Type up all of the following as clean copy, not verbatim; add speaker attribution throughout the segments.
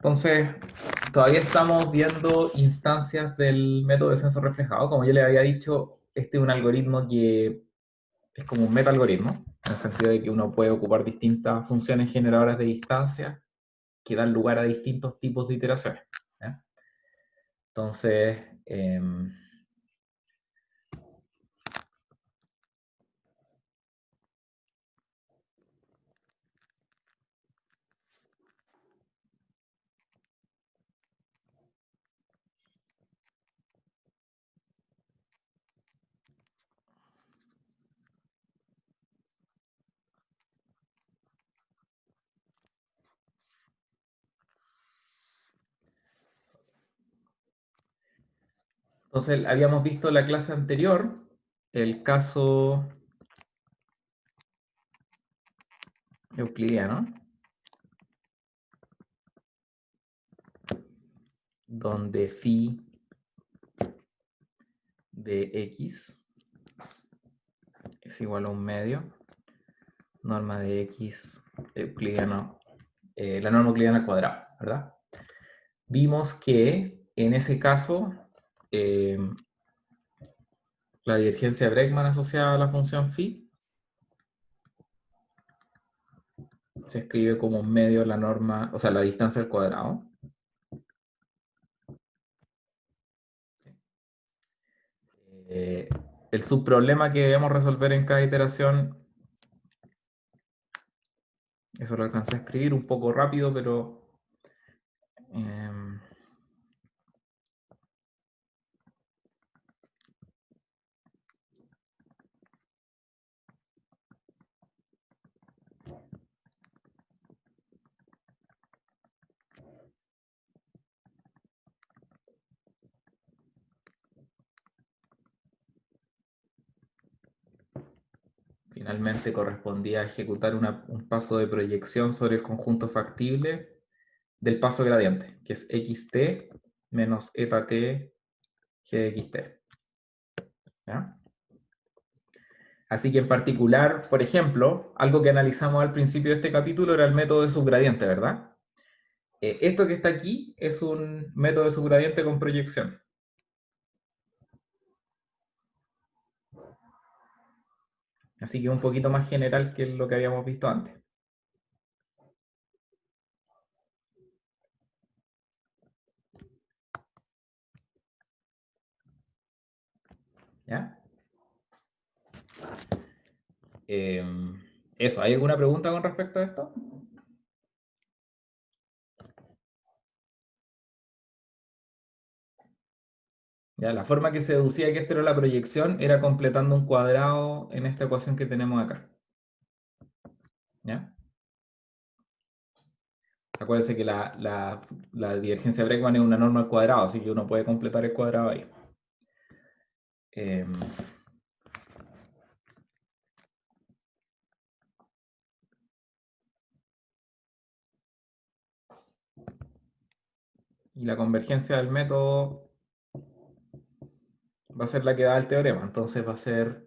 Speaker 1: Entonces, todavía estamos viendo instancias del método de descenso reflejado. Como yo le había dicho, este es un algoritmo que es como un meta-algoritmo, en el sentido de que uno puede ocupar distintas funciones generadoras de distancia que dan lugar a distintos tipos de iteraciones. ¿Ya? Entonces, habíamos visto en la clase anterior el caso euclidiano, donde phi de x es igual a un medio, norma de x euclidiano, la norma euclidiana al cuadrado, ¿verdad? Vimos que en ese caso eh, la divergencia de Bregman asociada a la función phi se escribe como un medio de la norma, o sea, la distancia al cuadrado. Eh, el subproblema que debemos resolver en cada iteración, eso lo alcancé a escribir un poco rápido, pero eh, finalmente correspondía a ejecutar un paso de proyección sobre el conjunto factible del paso gradiente, que es xt menos eta t g de xt. ¿Ya? Así que en particular, por ejemplo, algo que analizamos al principio de este capítulo era el método de subgradiente, ¿verdad? Esto que está aquí es un método de subgradiente con proyección. Así que un poquito más general que lo que habíamos visto antes. ¿Ya? Eh, eso, ¿hay alguna pregunta con respecto a esto? Ya, la forma que se deducía que esto era la proyección era completando un cuadrado en esta ecuación que tenemos acá. ¿Ya? Acuérdense que la divergencia de Bregman es una norma al cuadrado, así que uno puede completar el cuadrado ahí. Eh, y la convergencia del método va a ser la que da el teorema, entonces va a ser...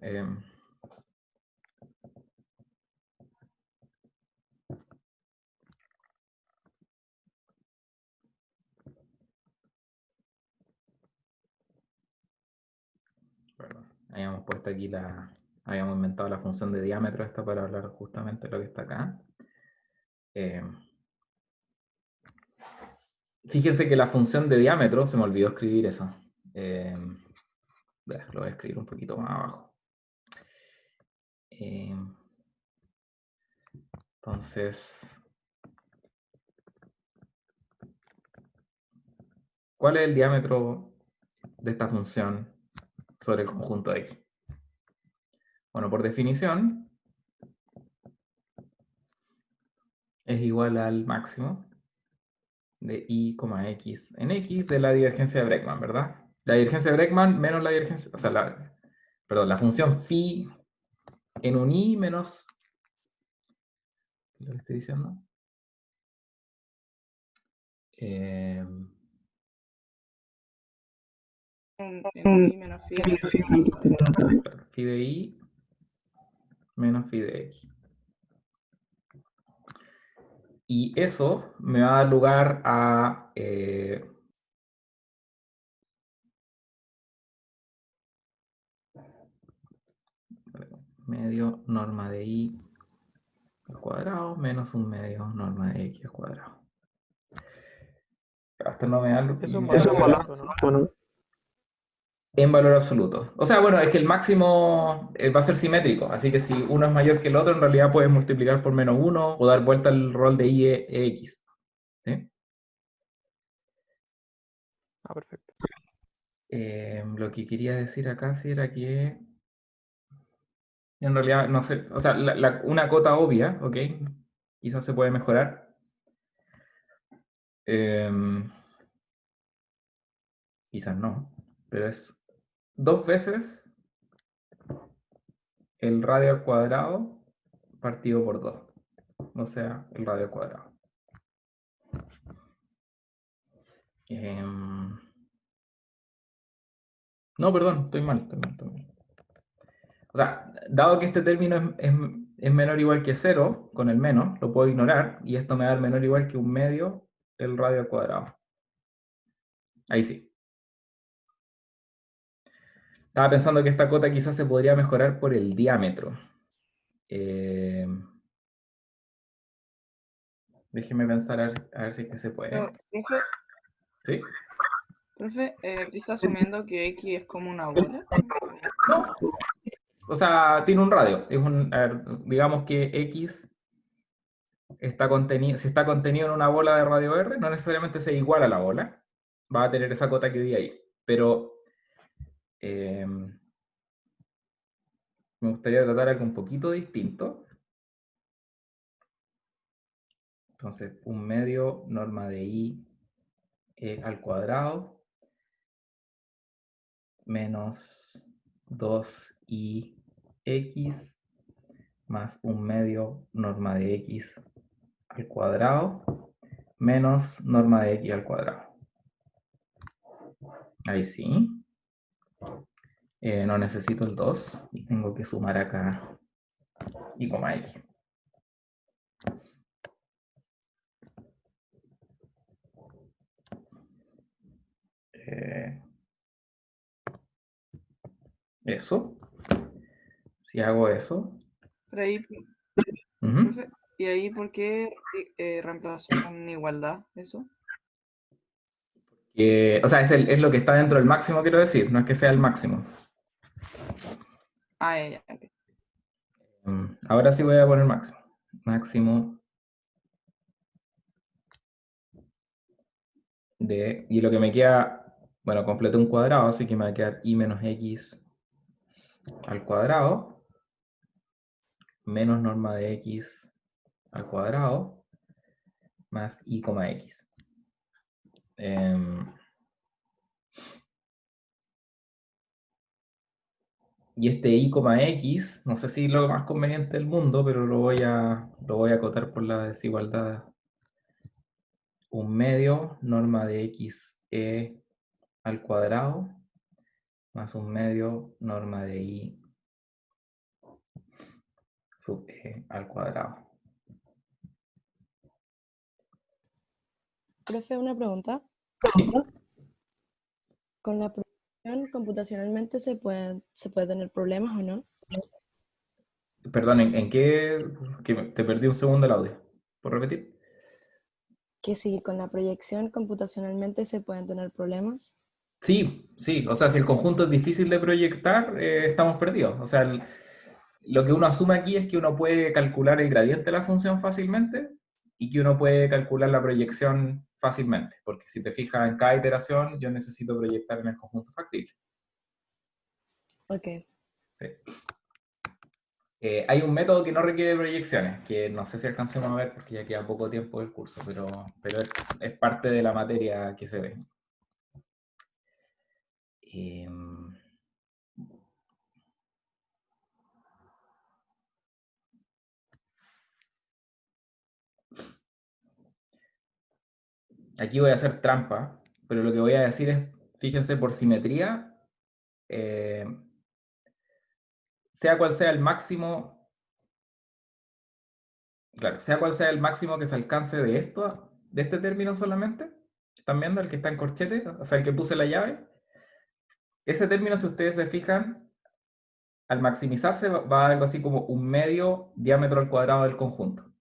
Speaker 1: perdón, habíamos puesto aquí habíamos inventado la función de diámetro esta para hablar justamente de lo que está acá. Eh, fíjense que la función de diámetro, se me olvidó escribir eso. Lo voy a escribir un poquito más abajo. Entonces, ¿cuál es el diámetro de esta función sobre el conjunto de X? Bueno, por definición, es igual al máximo de y, x en x de la divergencia de Bregman, ¿verdad? La divergencia de Bregman menos la divergencia, o sea, perdón, la función phi en un i menos, ¿lo que estoy diciendo? Eh,
Speaker 2: En un i menos phi de x.
Speaker 1: claro, phi de i menos phi de x. Y eso me va a dar lugar a medio norma de i al cuadrado menos un medio norma de x al cuadrado. Hasta no me da
Speaker 3: Eso es un valor absoluto, ¿no?
Speaker 1: en valor absoluto. O sea, bueno, es que el máximo va a ser simétrico, así que si uno es mayor que el otro, en realidad puedes multiplicar por menos uno o dar vuelta al rol de i e x. ¿Sí?
Speaker 3: Ah, perfecto.
Speaker 1: Lo que quería decir acá sí era que en realidad, no sé, o sea, una cota obvia, ¿ok? Quizás se puede mejorar. Quizás no, pero es 2 veces el radio al cuadrado partido por 2. O sea, el radio al cuadrado. No, perdón, estoy mal. O sea, dado que este término es menor o igual que 0, con el menos, lo puedo ignorar, y esto me da el menor o igual que un medio el radio al cuadrado. Ahí sí. Estaba pensando que esta cota quizás se podría mejorar por el diámetro. Déjeme pensar a ver si es que se puede.
Speaker 2: Pero, profe,
Speaker 1: ¿Sí?
Speaker 2: profe, ¿está asumiendo que X es como una bola?
Speaker 1: No. O sea, tiene un radio. A ver, digamos que X si está contenido en una bola de radio R, no necesariamente sea igual a la bola. Va a tener esa cota que di ahí. Pero me gustaría tratar algo un poquito distinto. Entonces, un medio norma de i al cuadrado menos 2i x más un medio norma de x al cuadrado menos norma de x al cuadrado. Ahí sí. No necesito el 2 y tengo que sumar acá y coma x. Eso. Si hago eso.
Speaker 2: Pero ahí, profe, ¿y ahí por qué reemplazó con igualdad eso?
Speaker 1: O sea, es lo que está dentro del máximo, quiero decir, no es que sea el máximo.
Speaker 2: Ah, ya, ok.
Speaker 1: Ahora sí voy a poner máximo. Máximo y lo que me queda, bueno, completé un cuadrado, así que me va a quedar i menos x al cuadrado menos norma de x al cuadrado más i, x. Y este i, x, no sé si es lo más conveniente del mundo, pero lo voy a acotar por la desigualdad. Un medio norma de x al cuadrado más un medio norma de i sub e al cuadrado.
Speaker 4: Profe, una pregunta.
Speaker 1: Sí.
Speaker 4: ¿Con la proyección computacionalmente se puede tener problemas o no?
Speaker 1: Perdón, ¿en qué? Que te perdí un segundo el audio. ¿Por repetir?
Speaker 4: Que si con la proyección computacionalmente se pueden tener problemas.
Speaker 1: Sí, sí. O sea, si el conjunto es difícil de proyectar, estamos perdidos. O sea, lo que uno asume aquí es que uno puede calcular el gradiente de la función fácilmente y que uno puede calcular la proyección fácilmente. Porque si te fijas en cada iteración, yo necesito proyectar en el conjunto factible.
Speaker 4: Ok.
Speaker 1: Sí. Hay un método que no requiere proyecciones, que no sé si alcancemos a ver porque ya queda poco tiempo del curso, pero es parte de la materia que se ve. Aquí voy a hacer trampa, pero lo que voy a decir es, fíjense, por simetría, sea cual sea el máximo claro, sea cual sea el máximo que se alcance de esto, de este término solamente, ¿están viendo? El que está en corchete, o sea, el que puse la llave. Ese término, si ustedes se fijan, al maximizarse va a algo así como un medio diámetro al cuadrado del conjunto.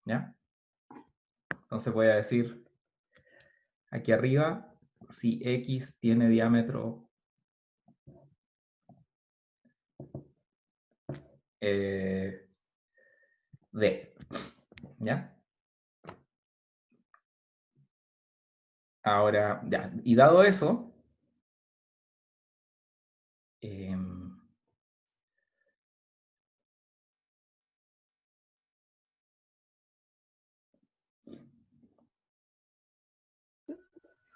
Speaker 1: ¿Ya? Entonces voy a decir aquí arriba, si X tiene diámetro D. ¿Ya? Ahora, ya, y dado eso,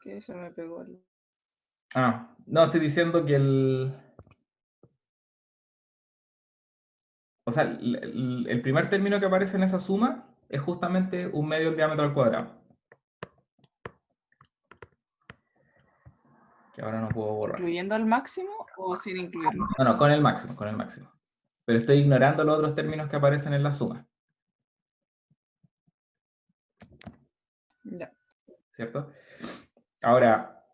Speaker 2: Que se me pegó el...
Speaker 1: no, estoy diciendo que o sea, el primer término que aparece en esa suma es justamente un medio del diámetro al cuadrado. Que ahora no puedo borrar.
Speaker 2: ¿Incluyendo al máximo o sin incluirlo?
Speaker 1: No, con el máximo, con el máximo. Pero estoy ignorando los otros términos que aparecen en la suma.
Speaker 2: Ya.
Speaker 1: ¿Cierto? Ahora,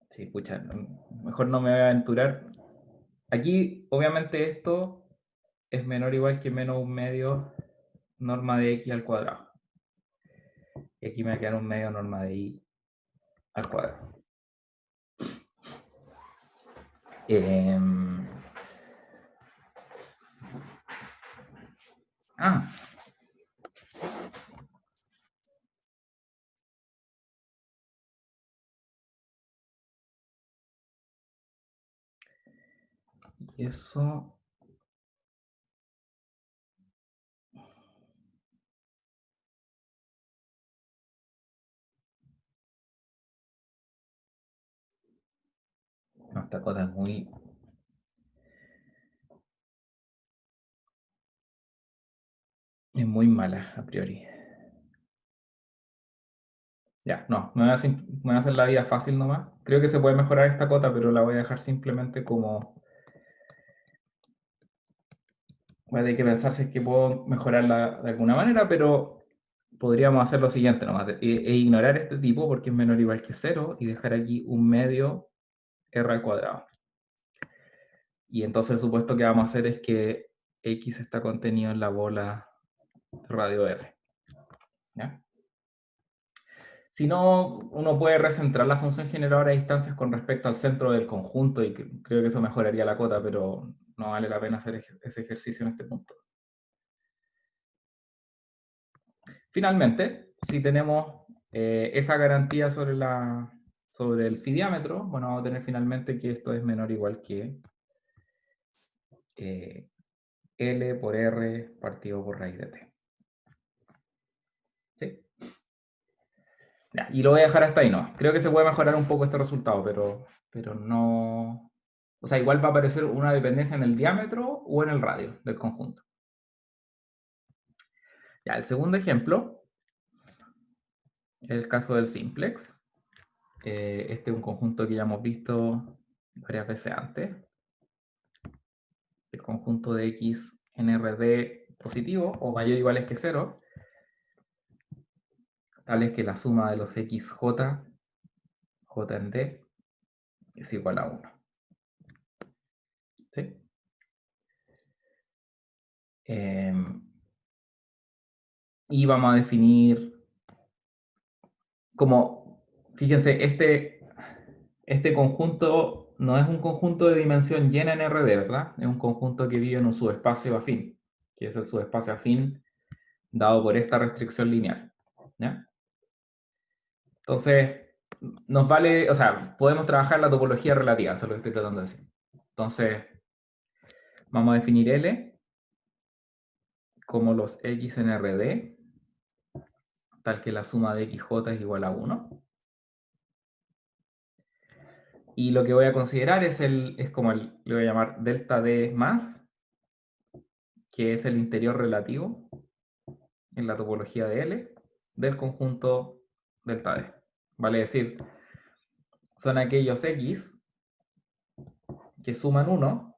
Speaker 1: sí, pucha, mejor no me voy a aventurar. Aquí, obviamente, esto es menor o igual que menos un medio norma de X al cuadrado. Y aquí me va a quedar un medio norma de Y al cuadrado. Y eso... No, esta cosa es muy mala a priori. Ya, no, me voy a hacer la vida fácil nomás. Creo que se puede mejorar esta cota, pero la voy a dejar simplemente como... Voy a tener que pensar si es que puedo mejorarla de alguna manera, pero podríamos hacer lo siguiente nomás, ignorar este tipo porque es menor o igual que 0 y dejar aquí un medio r al cuadrado. Y entonces el supuesto que vamos a hacer es que x está contenido en la bola de radio r. ¿Ya? Si no, uno puede recentrar la función generadora de distancias con respecto al centro del conjunto y creo que eso mejoraría la cota, pero no vale la pena hacer ese ejercicio en este punto. Finalmente, si tenemos esa garantía sobre el phi diámetro, bueno, vamos a tener finalmente que esto es menor o igual que L por R partido por raíz de T. ¿Sí? Ya, y lo voy a dejar hasta ahí, ¿no? Creo que se puede mejorar un poco este resultado, pero no... O sea, igual va a aparecer una dependencia en el diámetro o en el radio del conjunto. Ya, el segundo ejemplo, el caso del simplex. Este es un conjunto que ya hemos visto varias veces antes. El conjunto de X en RD positivo o mayor o igual que 0, tal es que la suma de los XJ, J en D, es igual a 1. ¿Sí? Y vamos a definir como, fíjense, este conjunto no es un conjunto de dimensión llena en RD, ¿verdad? Es un conjunto que vive en un subespacio afín, que es el subespacio afín dado por esta restricción lineal. ¿Ya? Entonces, nos vale, o sea, podemos trabajar la topología relativa, eso es lo que estoy tratando de decir. Entonces, vamos a definir L como los X en RD, tal que la suma de XJ es igual a 1. Y lo que voy a considerar es como le voy a llamar delta D más, que es el interior relativo en la topología de L del conjunto delta D. Vale decir, son aquellos X que suman 1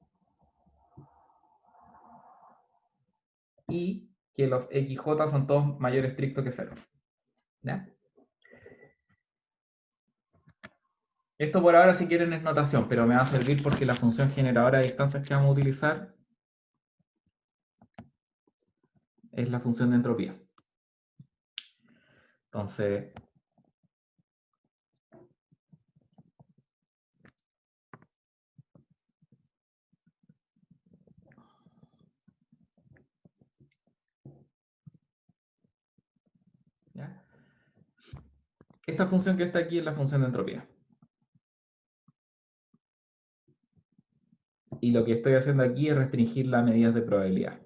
Speaker 1: y que los XJ son todos mayor estricto que 0. ¿Ya? Esto por ahora si quieren es notación, pero me va a servir porque la función generadora de distancias que vamos a utilizar es la función de entropía. Entonces, ¿ya? Esta función que está aquí es la función de entropía. Y lo que estoy haciendo aquí es restringir las medidas de probabilidad.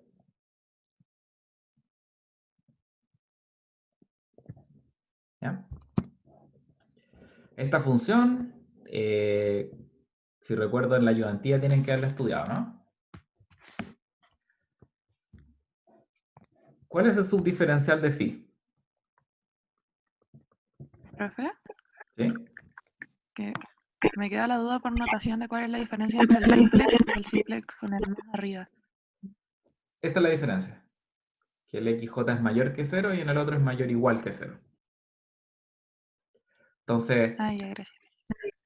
Speaker 1: ¿Ya? Esta función, si recuerdo en la ayudantía tienen que haberla estudiado, ¿no? ¿Cuál es el subdiferencial de phi?
Speaker 5: Profe,
Speaker 1: ¿Sí?
Speaker 5: que me queda la duda por notación de cuál es la diferencia entre el simplex y el simplex con el más arriba.
Speaker 1: Esta es la diferencia. Que el XJ es mayor que 0 y en el otro es mayor o igual que 0. Entonces,
Speaker 5: Ah, ya, gracias.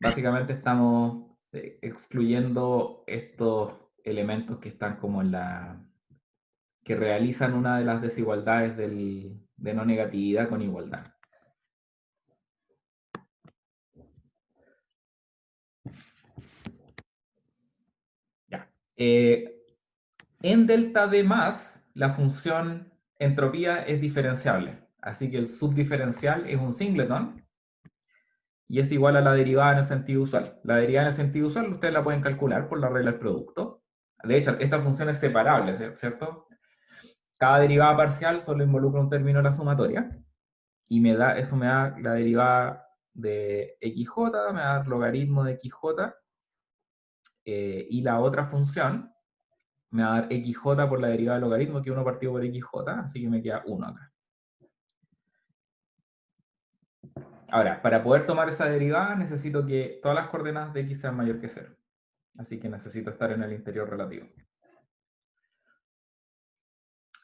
Speaker 1: básicamente estamos excluyendo estos elementos que están como en la... que realizan una de las desigualdades de no negatividad con igualdad. Ya. En delta D más, la función entropía es diferenciable. Así que el subdiferencial es un singleton y es igual a la derivada en el sentido usual. La derivada en el sentido usual ustedes la pueden calcular por la regla del producto. De hecho, esta función es separable, ¿cierto? Cada derivada parcial solo involucra un término en la sumatoria y eso me da la derivada de xj, me da el logaritmo de xj y la otra función me va a dar xj por la derivada del logaritmo, que es 1 partido por xj, así que me queda 1 acá. Ahora, para poder tomar esa derivada necesito que todas las coordenadas de x sean mayor que 0. Así que necesito estar en el interior relativo.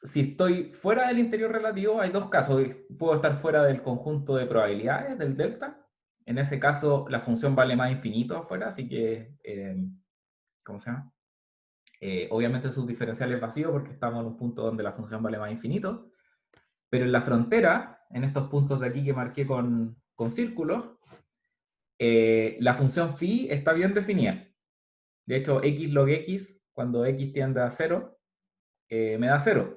Speaker 1: Si estoy fuera del interior relativo, hay dos casos. Puedo estar fuera del conjunto de probabilidades, del delta. En ese caso, la función vale más infinito afuera, así que, ¿cómo se llama? Obviamente el subdiferencial es vacío porque estamos en un punto donde la función vale más infinito. Pero en la frontera, en estos puntos de aquí que marqué con círculos, la función phi está bien definida. De hecho, x log x, cuando x tiende a 0, me da 0.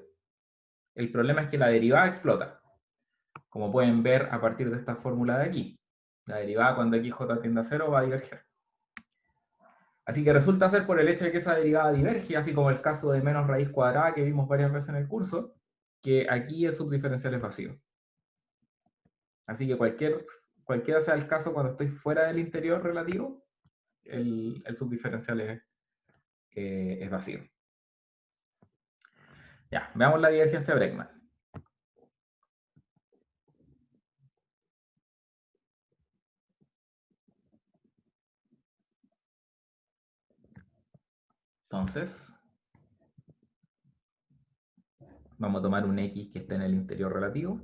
Speaker 1: El problema es que la derivada explota. Como pueden ver a partir de esta fórmula de aquí. La derivada cuando xj tiende a 0 va a diverger. Así que resulta ser por el hecho de que esa derivada diverge, así como el caso de menos raíz cuadrada que vimos varias veces en el curso, que aquí el subdiferencial es vacío. Así que cualquiera sea el caso, cuando estoy fuera del interior relativo, el subdiferencial es vacío. Ya, veamos la divergencia de Bregman. Entonces, vamos a tomar un X que esté en el interior relativo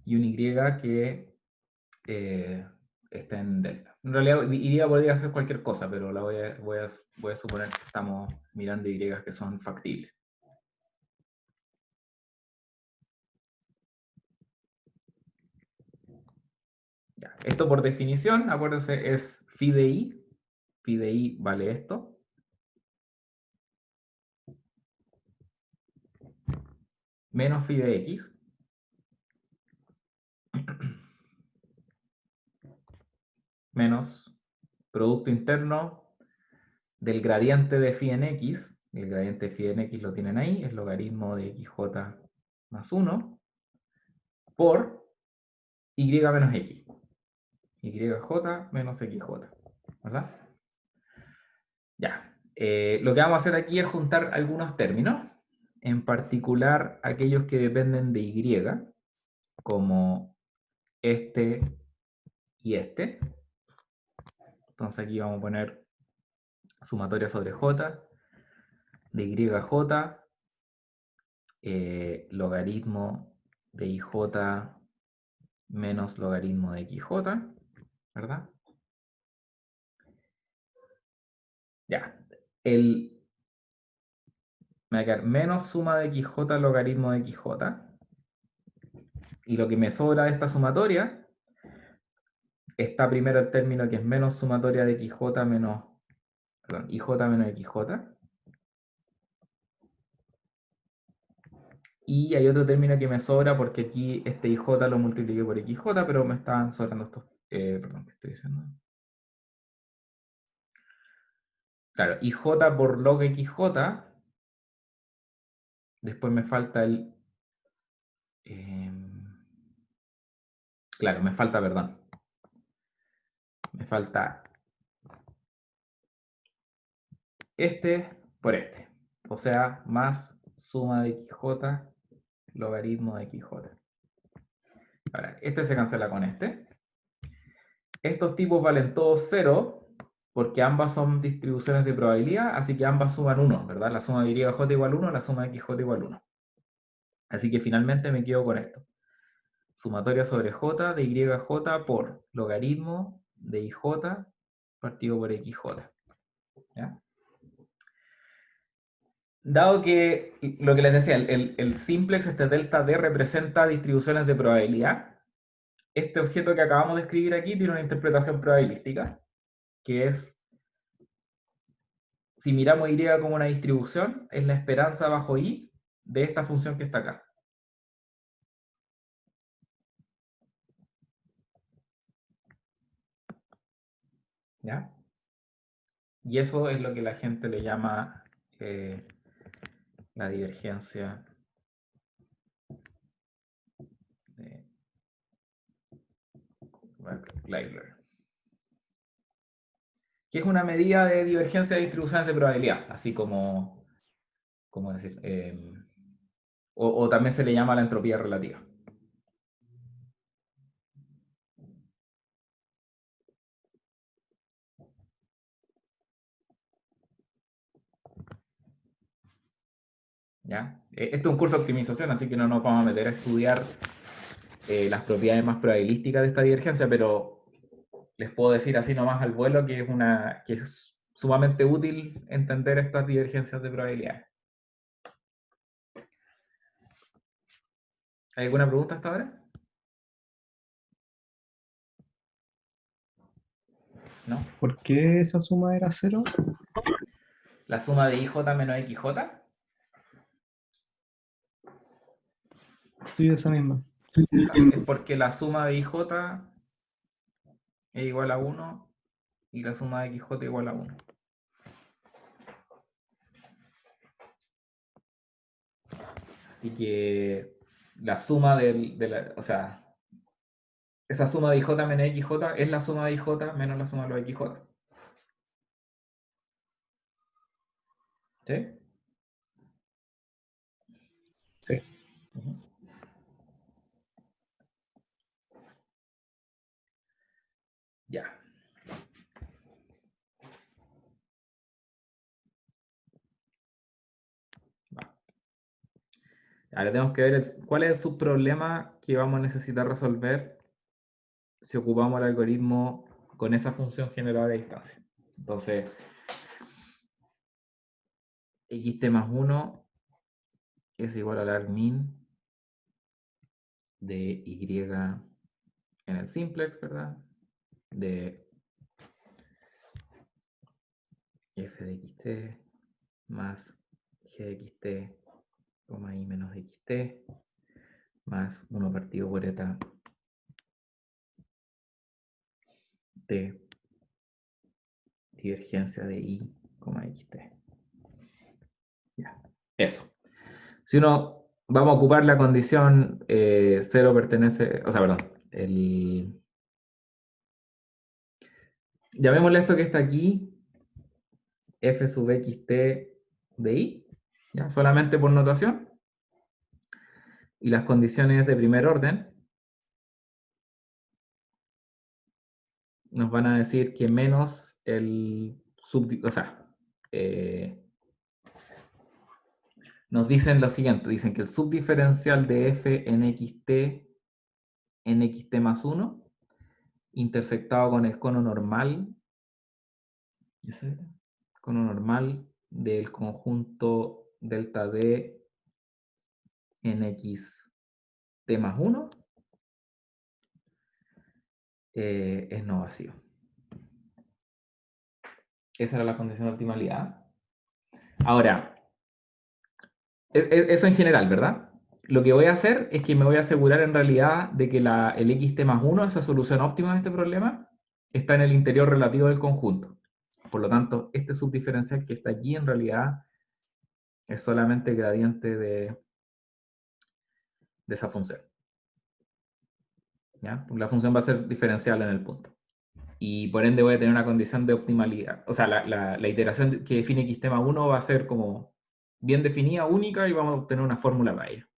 Speaker 1: y un Y que esté en delta. En realidad, Y podría ser cualquier cosa, pero voy a suponer que estamos mirando Y que son factibles. Ya, esto por definición, acuérdense, es phi de I. Phi de I vale esto. Menos phi de X. Menos producto interno del gradiente de phi en X. El gradiente de phi en X lo tienen ahí, es logaritmo de XJ más 1 por Y menos X. YJ menos XJ. ¿Verdad? Ya. Lo que vamos a hacer aquí es juntar algunos términos, en particular aquellos que dependen de y, como este y este. Entonces aquí vamos a poner sumatoria sobre j, de yj, logaritmo de ij menos logaritmo de xj, ¿verdad? Ya, me va a quedar menos suma de xj logaritmo de xj, y lo que me sobra de esta sumatoria está primero el término que es menos sumatoria de xj menos, perdón, ij menos xj, y hay otro término que me sobra porque aquí este ij lo multipliqué por xj, pero me estaban sobrando estos, perdón, ¿qué estoy diciendo? Claro, ij por log xj, después me falta el... claro, me falta, perdón. Me falta este por este. O sea, más suma de xj logaritmo de xj. Ahora, este se cancela con este. Estos tipos valen todos 0 porque ambas son distribuciones de probabilidad, así que ambas suman 1, ¿verdad? La suma de yj igual 1, la suma de xj igual 1. Así que finalmente me quedo con esto. Sumatoria sobre j de yj por logaritmo de ij partido por xj. ¿Ya? Dado que, lo que les decía, el simplex, este delta D, representa distribuciones de probabilidad, este objeto que acabamos de escribir aquí tiene una interpretación probabilística, que es, si miramos y como una distribución, es la esperanza bajo i de esta función que está acá. ¿Ya? Y eso es lo que la gente le llama la divergencia de Leibler, que es una medida de divergencia de distribuciones de probabilidad, así como, ¿cómo decir? O también se le llama la entropía relativa. ¿Ya? Esto es un curso de optimización, así que no nos vamos a meter a estudiar las propiedades más probabilísticas de esta divergencia, pero les puedo decir así nomás al vuelo que es sumamente útil entender estas divergencias de probabilidades. ¿Hay alguna pregunta hasta ahora? ¿No?
Speaker 6: ¿Por qué esa suma era 0?
Speaker 1: La suma de IJ menos XJ.
Speaker 6: Sí, esa misma.
Speaker 1: Es porque la suma de IJ es igual a 1 y la suma de XJ igual a 1. Así que la suma o sea, esa suma de IJ menos XJ es la suma de IJ menos la suma de los XJ. ¿Sí?
Speaker 6: Sí.
Speaker 1: Ya. Ahora tenemos que ver cuál es el subproblema que vamos a necesitar resolver si ocupamos el algoritmo con esa función generada de distancia. Entonces, xt más 1 es igual al argmin de y en el simplex, ¿verdad? De f de xt más g de xt, coma i menos xt, más 1 partido por eta de divergencia de i, xt. Ya, eso. Si uno, vamos a ocupar la condición 0 pertenece, o sea, perdón, llamémosle esto que está aquí, f sub xt de i, ¿ya? Solamente por notación. Y las condiciones de primer orden nos van a decir que menos el o sea, nos dicen lo siguiente, dicen que el subdiferencial de f en xt más 1, intersectado con el cono normal, ese cono normal del conjunto delta d en xt más 1, es no vacío. Esa era la condición de optimalidad. Ahora, eso en general, ¿verdad? Lo que voy a hacer es que me voy a asegurar en realidad de que el xt más 1, esa solución óptima de este problema, está en el interior relativo del conjunto. Por lo tanto, este subdiferencial que está aquí en realidad es solamente el gradiente de esa función. ¿Ya? Porque la función va a ser diferencial en el punto. Y por ende voy a tener una condición de optimalidad. O sea, la iteración que define xt más 1 va a ser como bien definida, única, y vamos a obtener una fórmula para ella.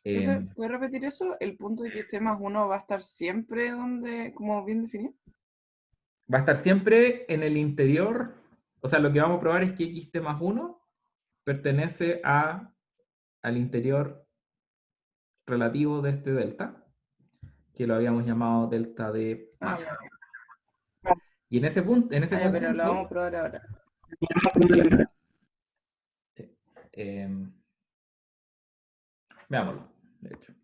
Speaker 2: Profe, ¿puedes repetir eso? ¿El punto de que esté más 1 va a estar siempre donde, como bien definido?
Speaker 1: Va a estar siempre en el interior. O sea, lo que vamos a probar es que xt más 1 pertenece al interior relativo de este delta, que lo habíamos llamado delta d más. Y en ese punto,
Speaker 2: pero lo vamos a probar ahora.
Speaker 1: Sí. Veámoslo, de hecho.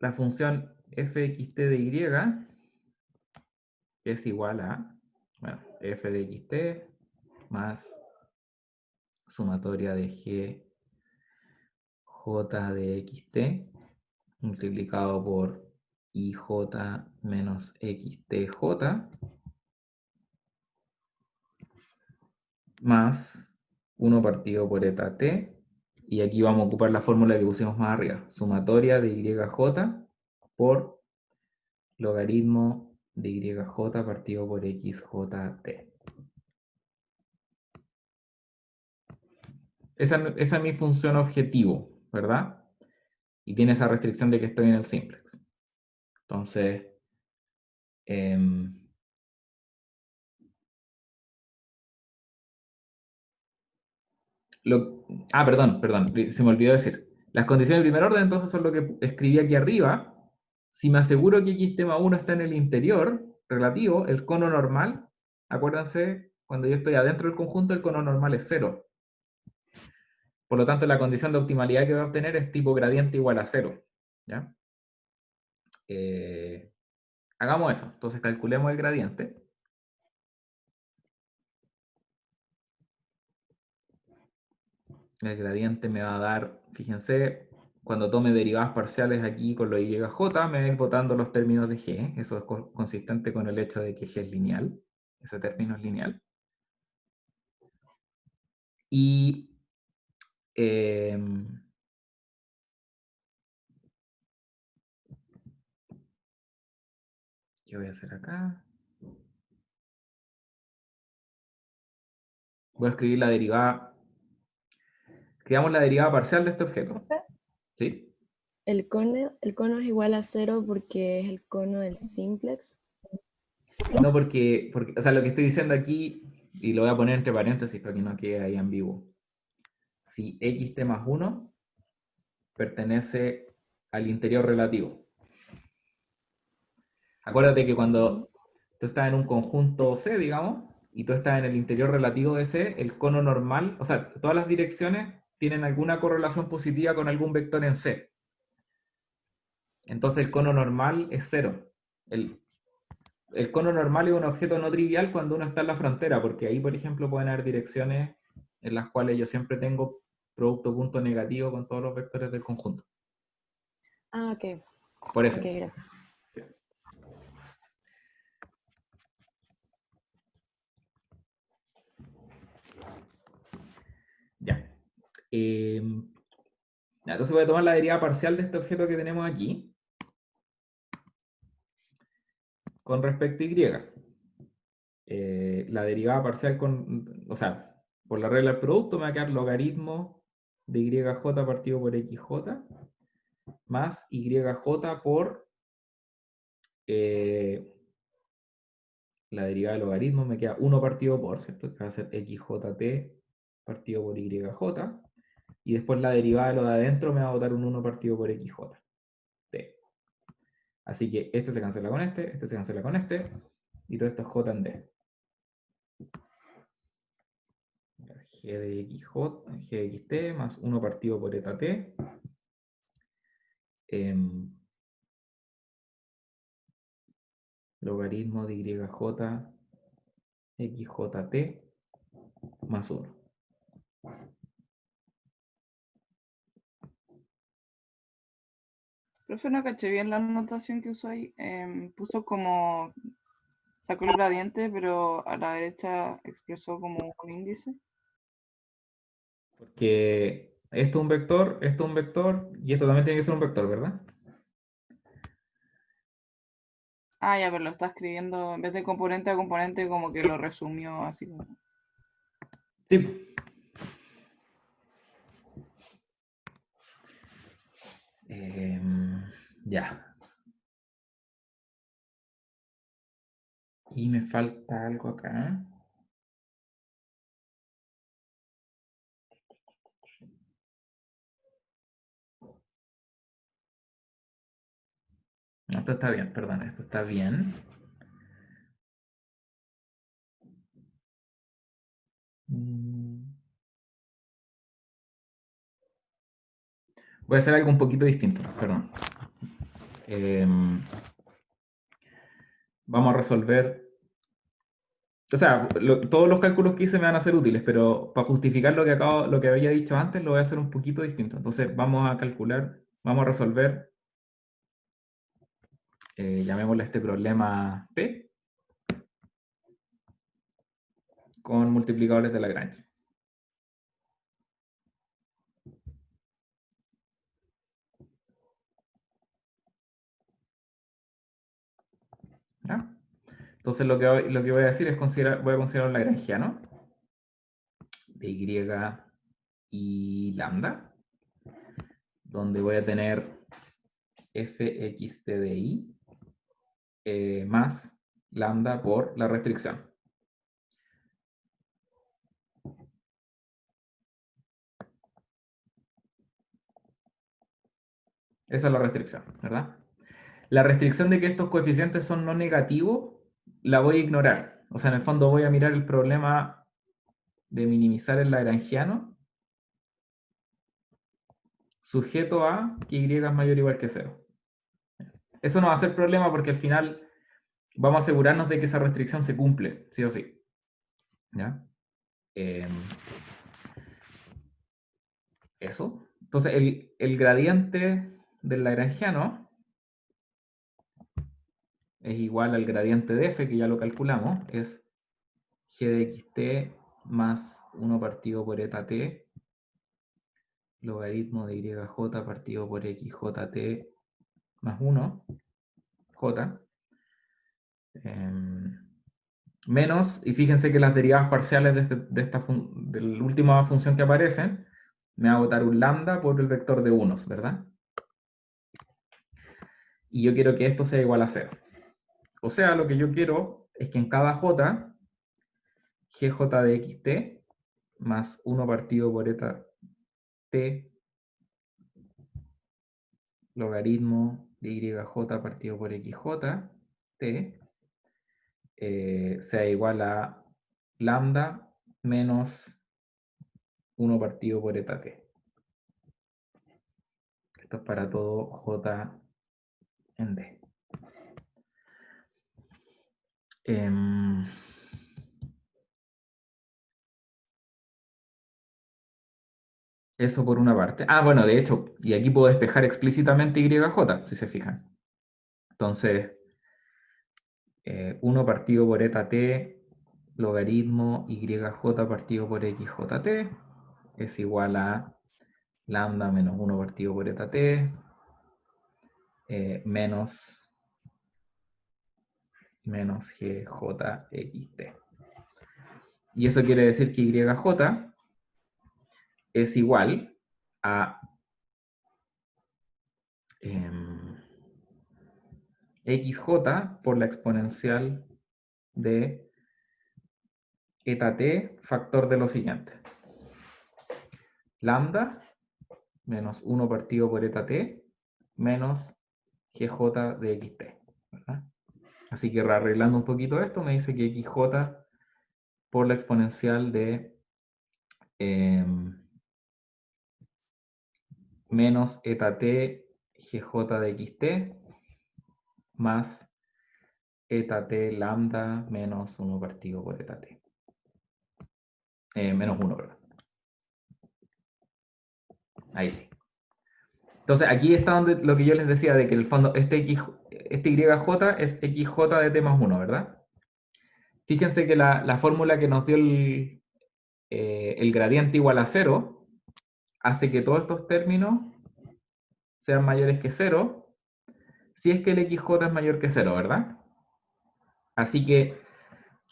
Speaker 1: La función fxt de y es igual a, bueno, f de xt más sumatoria de g j de xt multiplicado por ij menos xtj más 1 partido por eta t, y aquí vamos a ocupar la fórmula que pusimos más arriba, sumatoria de yj por logaritmo de yj partido por xjt. Esa es mi función objetivo, ¿verdad? Y tiene esa restricción de que estoy en el simplex. Entonces, perdón, se me olvidó decir. Las condiciones de primer orden entonces son lo que escribí aquí arriba. Si me aseguro que x tema 1 está en el interior relativo, el cono normal, acuérdense, cuando yo estoy adentro del conjunto, el cono normal es 0. Por lo tanto, la condición de optimalidad que voy a obtener es tipo gradiente igual a 0. ¿Ya? Hagamos eso. Entonces calculemos el gradiente. El gradiente me va a dar, fíjense, cuando tome derivadas parciales aquí con los yj, me va a ir botando los términos de g. Eso es consistente con el hecho de que g es lineal. Ese término es lineal. Y ¿qué voy a hacer acá? Voy a escribir la derivada. Creamos la derivada parcial de este objeto.
Speaker 4: ¿Profe?
Speaker 1: ¿Sí?
Speaker 4: El cono es igual a 0 porque es el cono del simplex.
Speaker 1: No, porque, o sea, lo que estoy diciendo aquí, y lo voy a poner entre paréntesis para que no quede ahí ambiguo. Si xt más 1 pertenece al interior relativo. Acuérdate que cuando tú estás en un conjunto C, digamos, y tú estás en el interior relativo de C, el cono normal, o sea, todas las direcciones tienen alguna correlación positiva con algún vector en C. Entonces el cono normal es 0. El cono normal es un objeto no trivial cuando uno está en la frontera, porque ahí, por ejemplo, pueden haber direcciones en las cuales yo siempre tengo producto punto negativo con todos los vectores del conjunto.
Speaker 4: Ah, ok.
Speaker 1: Por ejemplo.
Speaker 4: Ok, gracias.
Speaker 1: Ya. Entonces voy a tomar la derivada parcial de este objeto que tenemos aquí. con respecto a y. La derivada parcial o sea, por la regla del producto me va a quedar logaritmo de yj partido por xj más yj por la derivada del logaritmo me queda 1 partido por, ¿cierto? Que va a ser xjt partido por yj. Y después la derivada de lo de adentro me va a botar un 1 partido por xj. Así que este se cancela con este se cancela con este, y todo esto es j en d. G de xj, g de xt más 1 partido por eta t. Logaritmo de yj xjt más 1.
Speaker 2: Profe, no caché bien la anotación que usó ahí. Puso como, sacó el gradiente, pero a la derecha expresó como un índice.
Speaker 1: Porque esto es un vector, y esto también tiene que ser un vector, ¿verdad?
Speaker 2: Ah, ya, pero lo está escribiendo en vez de componente a componente, como que lo resumió así como.
Speaker 1: Sí. Ya. Y me falta algo acá. No, esto está bien, perdón, esto está bien. Voy a hacer algo un poquito distinto, perdón. Vamos a resolver. O sea, todos los cálculos que hice me van a ser útiles, pero para justificar lo que había dicho antes, lo voy a hacer un poquito distinto. Entonces, vamos a calcular, vamos a resolver, llamémosle a este problema P, con multiplicadores de Lagrange. ¿Ya? Entonces, lo que voy a decir es voy a considerar un lagrangiano de y y lambda, donde voy a tener fxt de y más lambda por la restricción. Esa es la restricción, ¿verdad? La restricción de que estos coeficientes son no negativos, la voy a ignorar. O sea, en el fondo voy a mirar el problema de minimizar el lagrangiano sujeto a que y es mayor o igual que 0. Eso no va a ser problema porque al final vamos a asegurarnos de que esa restricción se cumple, sí o sí. ¿Ya? Eso. Entonces, el gradiente del lagrangiano es igual al gradiente de f, que ya lo calculamos, es g de xt más 1 partido por eta t, logaritmo de yj partido por xjt más 1, j, menos, y fíjense que las derivadas parciales de la última función que aparecen, me va a botar un lambda por el vector de unos, ¿verdad? Y yo quiero que esto sea igual a 0. O sea, lo que yo quiero es que en cada j, gj de xt más 1 partido por eta t, logaritmo de yj partido por xj, t, sea igual a lambda menos 1 partido por eta t. Esto es para todo j en d. Eso por una parte. Ah, bueno, de hecho, y aquí puedo despejar explícitamente yj, si se fijan. Entonces, 1 partido por eta t, logaritmo yj partido por xjt, es igual a lambda menos 1 partido por eta t, menos menos GJXT. Y eso quiere decir que YJ es igual a XJ por la exponencial de eta t factor de lo siguiente. Lambda menos 1 partido por eta t menos GJ de XT. ¿Verdad? Así que arreglando un poquito esto, me dice que XJ por la exponencial de menos eta t GJ de XT más eta t lambda menos 1 partido por eta t. Menos 1, ¿verdad? Ahí sí. Entonces aquí está donde, lo que yo les decía de que en el fondo este YJ es XJ de t más 1, ¿verdad? Fíjense que la fórmula que nos dio el gradiente igual a 0 hace que todos estos términos sean mayores que 0 si es que el XJ es mayor que 0, ¿verdad? Así que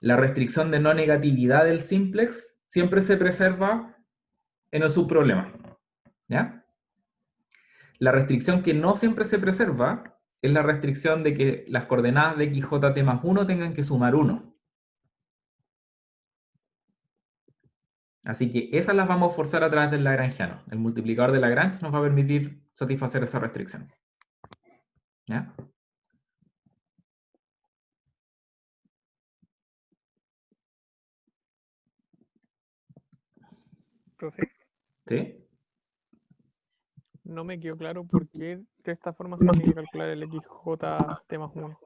Speaker 1: la restricción de no negatividad del simplex siempre se preserva en el subproblema. ¿Ya? La restricción que no siempre se preserva es la restricción de que las coordenadas de XJT más 1 tengan que sumar 1. Así que esas las vamos a forzar a través del lagrangiano. El multiplicador de Lagrange nos va a permitir satisfacer esa restricción. ¿Ya?
Speaker 3: Profe,
Speaker 1: ¿Sí?
Speaker 3: no me quedó claro por qué de esta forma se tiene que calcular el XJT más 1.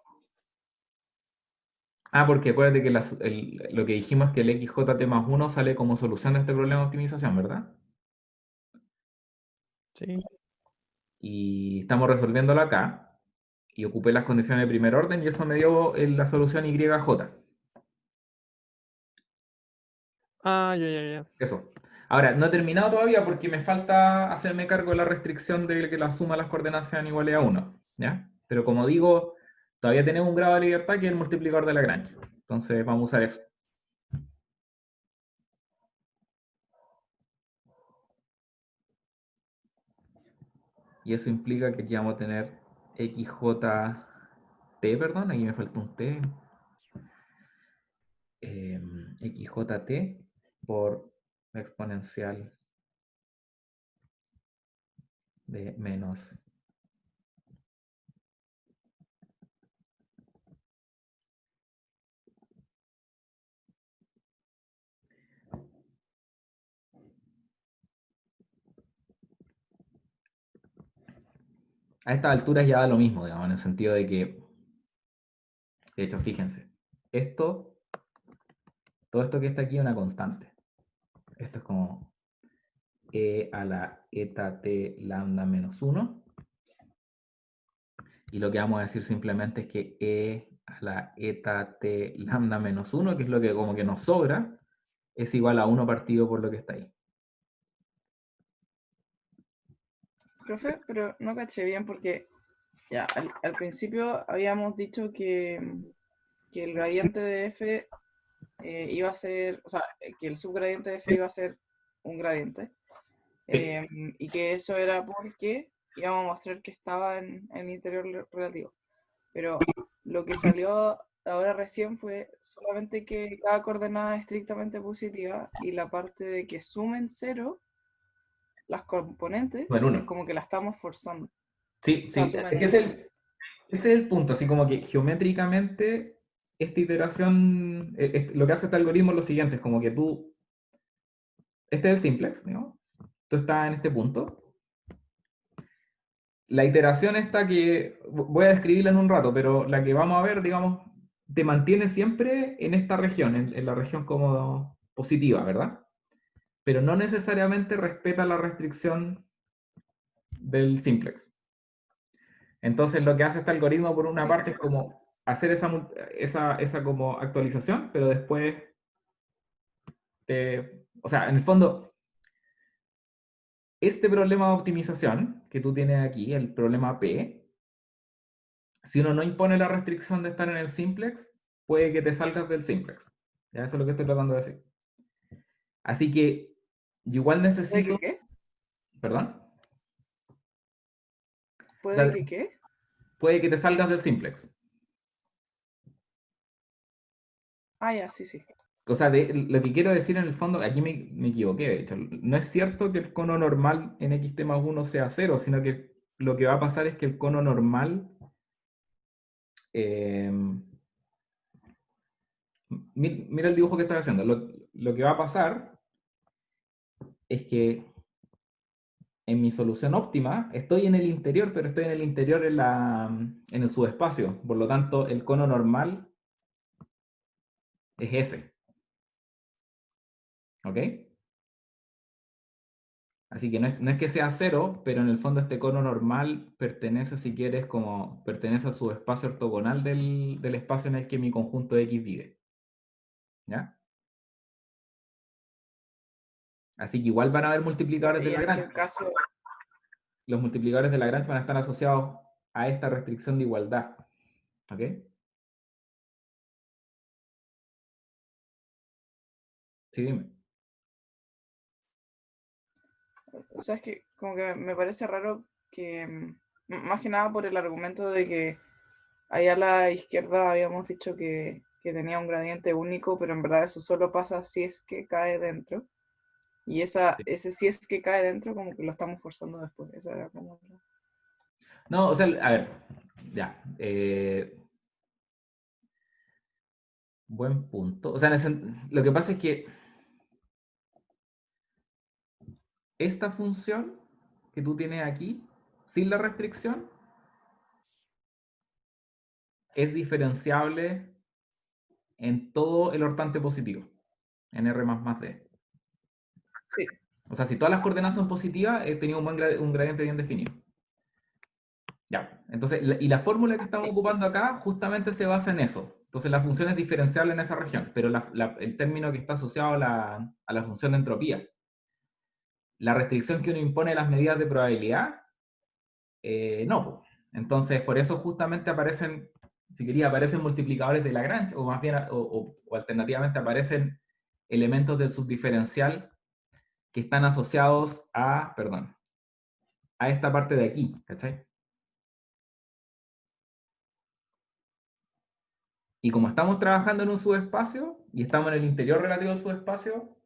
Speaker 1: Ah, porque acuérdate que lo que dijimos es que el XJT más 1 sale como solución de este problema de optimización, ¿verdad?
Speaker 3: Sí.
Speaker 1: Y estamos resolviéndolo acá. Y ocupé las condiciones de primer orden y eso me dio la solución YJ.
Speaker 3: Ah, ya.
Speaker 1: Eso. Ahora, no he terminado todavía porque me falta hacerme cargo de la restricción de que la suma de las coordenadas sean iguales a 1. ¿Ya? Pero como digo, todavía tenemos un grado de libertad que es el multiplicador de Lagrange. Entonces vamos a usar eso. Y eso implica que aquí vamos a tener XJT, perdón, aquí me falta un T. XJT por la exponencial de menos a estas alturas ya da lo mismo, digamos, en el sentido de que, de hecho, fíjense, todo esto que está aquí es una constante. Esto es como e a la eta t lambda menos 1. Y lo que vamos a decir simplemente es que e a la eta t lambda menos 1, que es lo que como que nos sobra, es igual a 1 partido por lo que está ahí.
Speaker 2: Profe, pero no caché bien porque ya al principio habíamos dicho que el gradiente de f iba a ser, o sea, que el subgradiente de f iba a ser un gradiente. Y que eso era porque íbamos a mostrar que estaba en el interior relativo. Pero lo que salió ahora recién fue solamente que cada coordenada es estrictamente positiva y la parte de que sumen 0 las componentes
Speaker 1: Bueno,
Speaker 2: es
Speaker 1: 1.
Speaker 2: como que la estamos forzando.
Speaker 1: Sí,
Speaker 2: O sea,
Speaker 1: sí,
Speaker 2: sumen
Speaker 1: es que
Speaker 2: uno.
Speaker 1: ese es el punto, así como que geométricamente esta iteración, lo que hace este algoritmo es lo siguiente, es como que este es el simplex, ¿no? Tú estás en este punto. La iteración esta que voy a describirla en un rato, pero la que vamos a ver, digamos, te mantiene siempre en esta región, en la región como positiva, ¿verdad? Pero no necesariamente respeta la restricción del simplex. Entonces lo que hace este algoritmo por una parte es como hacer esa como actualización, pero después o sea, en el fondo, este problema de optimización que tú tienes aquí, el problema P, si uno no impone la restricción de estar en el simplex, puede que te salgas del simplex. ¿Ya? Eso es lo que estoy tratando de decir. Así que yo igual
Speaker 2: ¿Puede
Speaker 1: necesito...
Speaker 2: que qué?
Speaker 1: ¿Perdón? O
Speaker 2: ¿Puede
Speaker 1: sea,
Speaker 2: que qué?
Speaker 1: puede que te salgas del simplex.
Speaker 2: Ah, ya, sí, sí.
Speaker 1: O sea, lo que quiero decir en el fondo, aquí me equivoqué, de hecho. No es cierto que el cono normal en xt más 1 sea 0, sino que lo que va a pasar es que el cono normal... mira el dibujo que estoy haciendo. Lo que va a pasar es que en mi solución óptima estoy en el interior, pero estoy en el interior en el subespacio. Por lo tanto, el cono normal es ese. ¿Ok? Así que no es que sea 0, pero en el fondo este cono normal pertenece, si quieres, pertenece al subespacio ortogonal del espacio en el que mi conjunto X vive. ¿Ya? Así que igual van a haber multiplicadores de
Speaker 2: Y en ese
Speaker 1: Lagrange.
Speaker 2: caso,
Speaker 1: Los multiplicadores de Lagrange van a estar asociados a esta restricción de igualdad. ¿Ok? Sí, dime.
Speaker 2: o sea, es que como que me parece raro que, más que nada por el argumento de que ahí a la izquierda habíamos dicho que tenía un gradiente único, pero en verdad eso solo pasa si es que cae dentro. Y ese si es que cae dentro, como que lo estamos forzando después. Esa era como...
Speaker 1: No, o sea, a ver, ya. Buen punto. O sea, lo que pasa es que esta función que tú tienes aquí, sin la restricción, es diferenciable en todo el hortante positivo, en R más D.
Speaker 2: Sí,
Speaker 1: O sea, si todas las coordenadas son positivas, he tenido un gradiente bien definido. Ya, entonces, y la fórmula que estamos ocupando acá justamente se basa en eso. Entonces, la función es diferenciable en esa región, pero el término que está asociado a la función de entropía. La restricción que uno impone a las medidas de probabilidad, no. Po. Entonces, por eso justamente aparecen, si quería, aparecen multiplicadores de Lagrange, o más bien, o alternativamente aparecen elementos del subdiferencial que están asociados perdón, a esta parte de aquí, ¿cachai? Y como estamos trabajando en un subespacio, y estamos en el interior relativo al subespacio,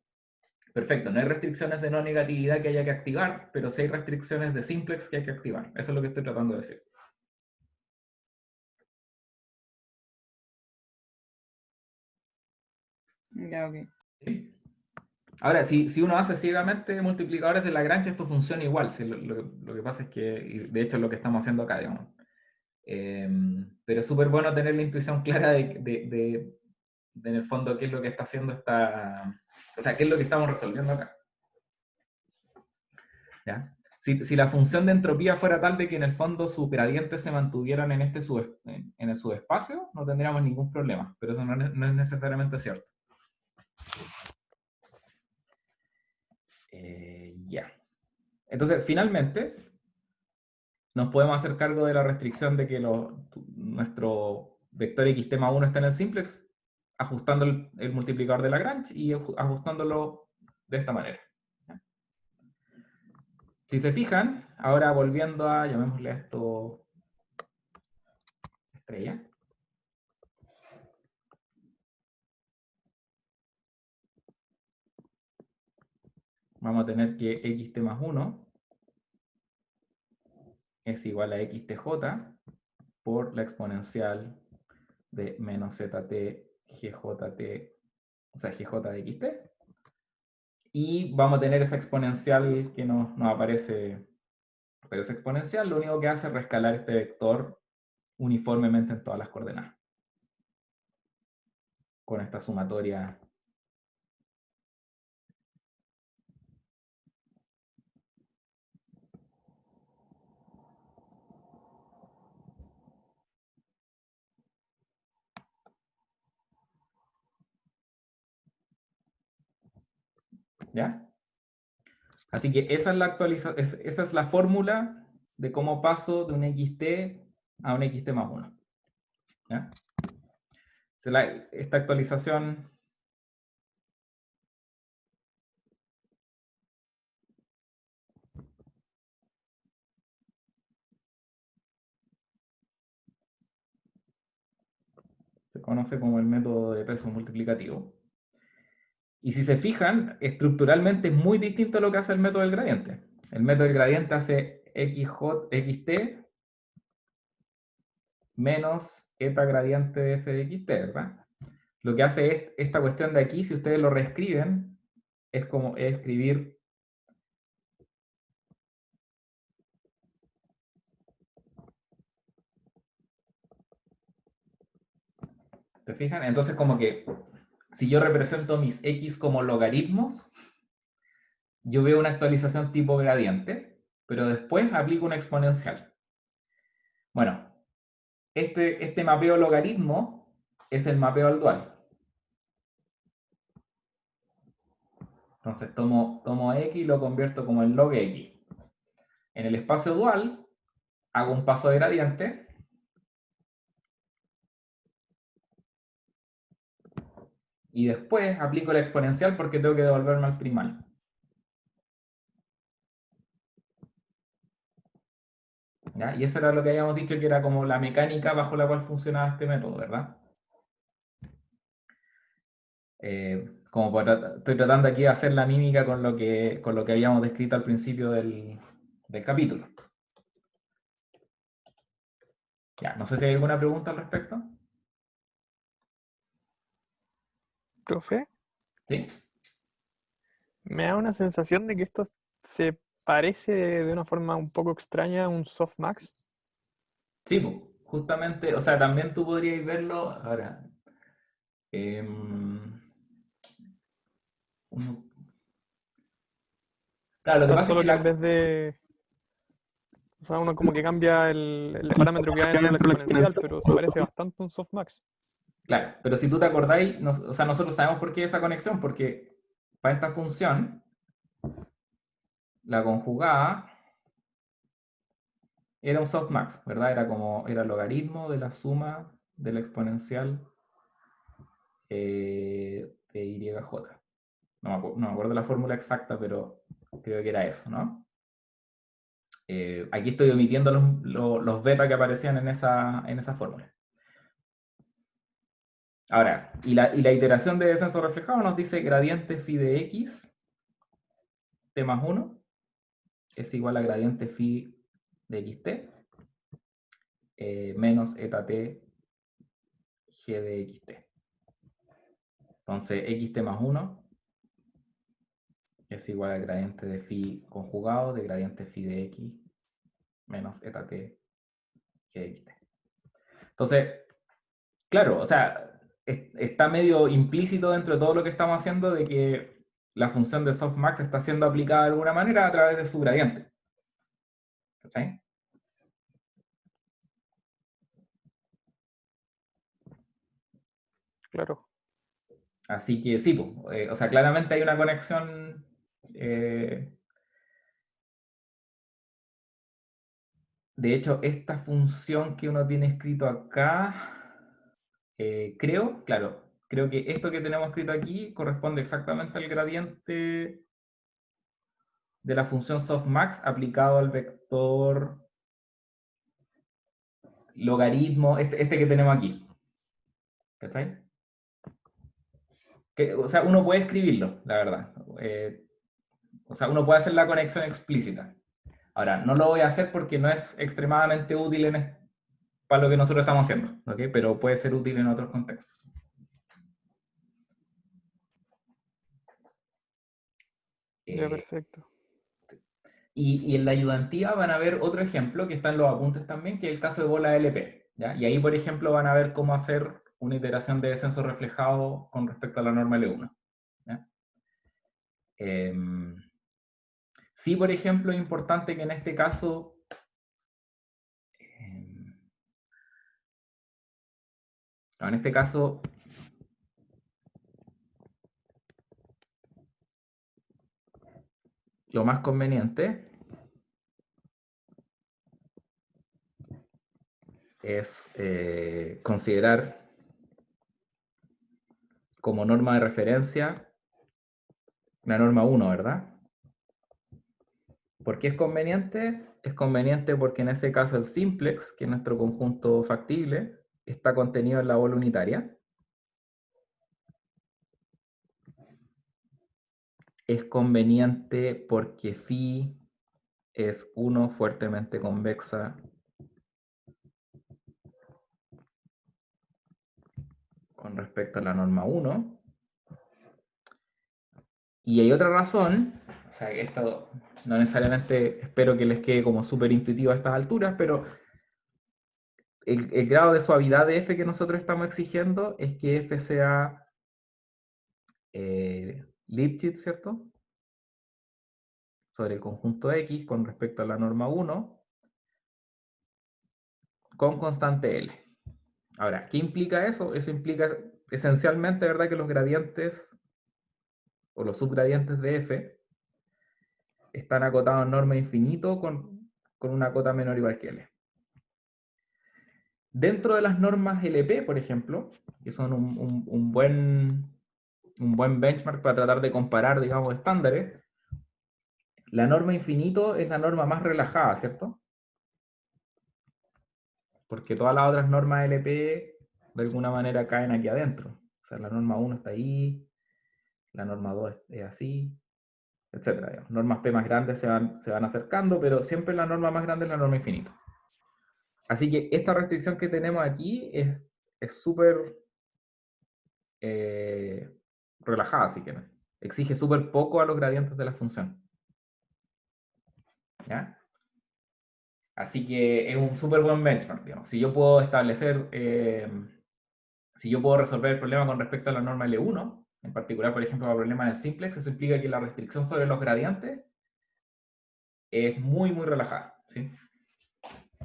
Speaker 1: perfecto, no hay restricciones de no negatividad que haya que activar, pero sí hay restricciones de simplex que hay que activar. Eso es lo que estoy tratando de decir.
Speaker 2: ya, ok.
Speaker 1: ¿Sí? Ahora, si uno hace ciegamente multiplicadores de Lagrange, esto funciona igual. ¿Sí? Lo que pasa es que, y de hecho es lo que estamos haciendo acá, digamos. Pero es súper bueno tener la intuición clara de, en el fondo, qué es lo que está haciendo o sea, qué es lo que estamos resolviendo acá. ¿Ya? Si la función de entropía fuera tal de que en el fondo sus gradientes se mantuvieran en el subespacio, no tendríamos ningún problema, pero eso no es necesariamente cierto. Ya. Entonces, finalmente, nos podemos hacer cargo de la restricción de que nuestro vector xt más 1 está en el simplex, ajustando el multiplicador de Lagrange y ajustándolo de esta manera. Si se fijan, ahora volviendo llamémosle a esto estrella. Vamos a tener que xt más 1 es igual a xtj por la exponencial de menos zt gjt, o sea, gj de xt. Y vamos a tener esa exponencial que nos aparece, pero esa exponencial lo único que hace es rescalar este vector uniformemente en todas las coordenadas, con esta sumatoria. ¿Ya? Así que esa es la fórmula de cómo paso de un xt a un xt más 1. ¿Ya? Esta actualización se conoce como el método de peso multiplicativo. Y si se fijan, estructuralmente es muy distinto a lo que hace el método del gradiente. El método del gradiente hace xt menos eta gradiente de f de xt, ¿verdad? Lo que hace es esta cuestión de aquí, si ustedes lo reescriben, es como escribir ¿te fijan? Entonces como que si yo represento mis x como logaritmos, yo veo una actualización tipo gradiente, pero después aplico una exponencial. Bueno, este mapeo logaritmo es el mapeo al dual. Entonces tomo x y lo convierto como en log x. En el espacio dual hago un paso de gradiente y después aplico la exponencial porque tengo que devolverme al primal. ¿Ya? Y eso era lo que habíamos dicho que era como la mecánica bajo la cual funcionaba este método, ¿verdad? Estoy tratando aquí de hacer la mímica con lo que habíamos descrito al principio del capítulo. Ya, no sé si hay alguna pregunta al respecto.
Speaker 3: Profe,
Speaker 1: ¿Sí?
Speaker 3: me da una sensación de que esto se parece de una forma un poco extraña a un softmax.
Speaker 1: Sí, pues, justamente, o sea, también tú podrías verlo ahora. Claro, lo que
Speaker 3: O sea,
Speaker 1: pasa es
Speaker 3: solo
Speaker 1: que
Speaker 3: que en vez de... O sea, uno como que cambia el parámetro que va dentro de la exponencial, pero se parece bastante a un softmax.
Speaker 1: Claro, pero si tú te acordáis, o sea, nosotros sabemos por qué esa conexión, porque para esta función, la conjugada era un softmax, ¿verdad? Era el logaritmo de la suma de la exponencial de YJ. No me acuerdo la fórmula exacta, pero creo que era eso, ¿no? Aquí estoy omitiendo los beta que aparecían en esa fórmula. Ahora, y la iteración de descenso reflejado nos dice gradiente phi de x t más 1 es igual a gradiente phi de xt menos eta t g de xt. Entonces, xt más 1 es igual al gradiente de phi conjugado de gradiente phi de x menos eta t g de xt. Entonces, claro, o sea, está medio implícito dentro de todo lo que estamos haciendo de que la función de softmax está siendo aplicada de alguna manera a través de su gradiente. ¿Sí?
Speaker 3: Claro.
Speaker 1: Así que sí, o sea, claramente hay una conexión. De hecho, esta función que uno tiene escrito acá, creo que esto que tenemos escrito aquí corresponde exactamente al gradiente de la función softmax aplicado al vector logaritmo, este que tenemos aquí. ¿Cachai? O sea, uno puede escribirlo, la verdad. O sea, uno puede hacer la conexión explícita. Ahora, no lo voy a hacer porque no es extremadamente útil para lo que nosotros estamos haciendo, ¿ok? Pero puede ser útil en otros contextos.
Speaker 3: Ya, perfecto.
Speaker 1: Y en la ayudantía van a ver otro ejemplo que está en los apuntes también, que es el caso de bola LP. ¿Ya? Y ahí, por ejemplo, van a ver cómo hacer una iteración de descenso reflejado con respecto a la norma L1. ¿Ya? Sí, por ejemplo, es importante que en este caso lo más conveniente es considerar como norma de referencia la norma 1, ¿verdad? ¿Por qué es conveniente? Es conveniente porque en ese caso el simplex, que es nuestro conjunto factible, está contenido en la bola unitaria. Es conveniente porque phi es 1 fuertemente convexa con respecto a la norma 1. Y hay otra razón, o sea, que esto no necesariamente espero que les quede como súper intuitivo a estas alturas, pero el grado de suavidad de f que nosotros estamos exigiendo es que f sea Lipschitz, ¿cierto? Sobre el conjunto X con respecto a la norma 1 con constante L. Ahora, ¿qué implica eso? Eso implica esencialmente, ¿verdad?, que los gradientes o los subgradientes de f están acotados en norma infinito con una cota menor o igual que L. Dentro de las normas LP, por ejemplo, que son un buen benchmark para tratar de comparar, digamos, estándares, la norma infinito es la norma más relajada, ¿cierto? Porque todas las otras normas LP de alguna manera caen aquí adentro. O sea, la norma 1 está ahí, la norma 2 es así, etcétera. Digamos. Normas P más grandes se van acercando, pero siempre la norma más grande es la norma infinita. Así que esta restricción que tenemos aquí es súper relajada, así que exige súper poco a los gradientes de la función. ¿Ya? Así que es un súper buen benchmark, digamos. Si yo puedo establecer, si yo puedo resolver el problema con respecto a la norma L1, en particular, por ejemplo, el problema del simplex, eso implica que la restricción sobre los gradientes es muy, muy relajada, ¿sí?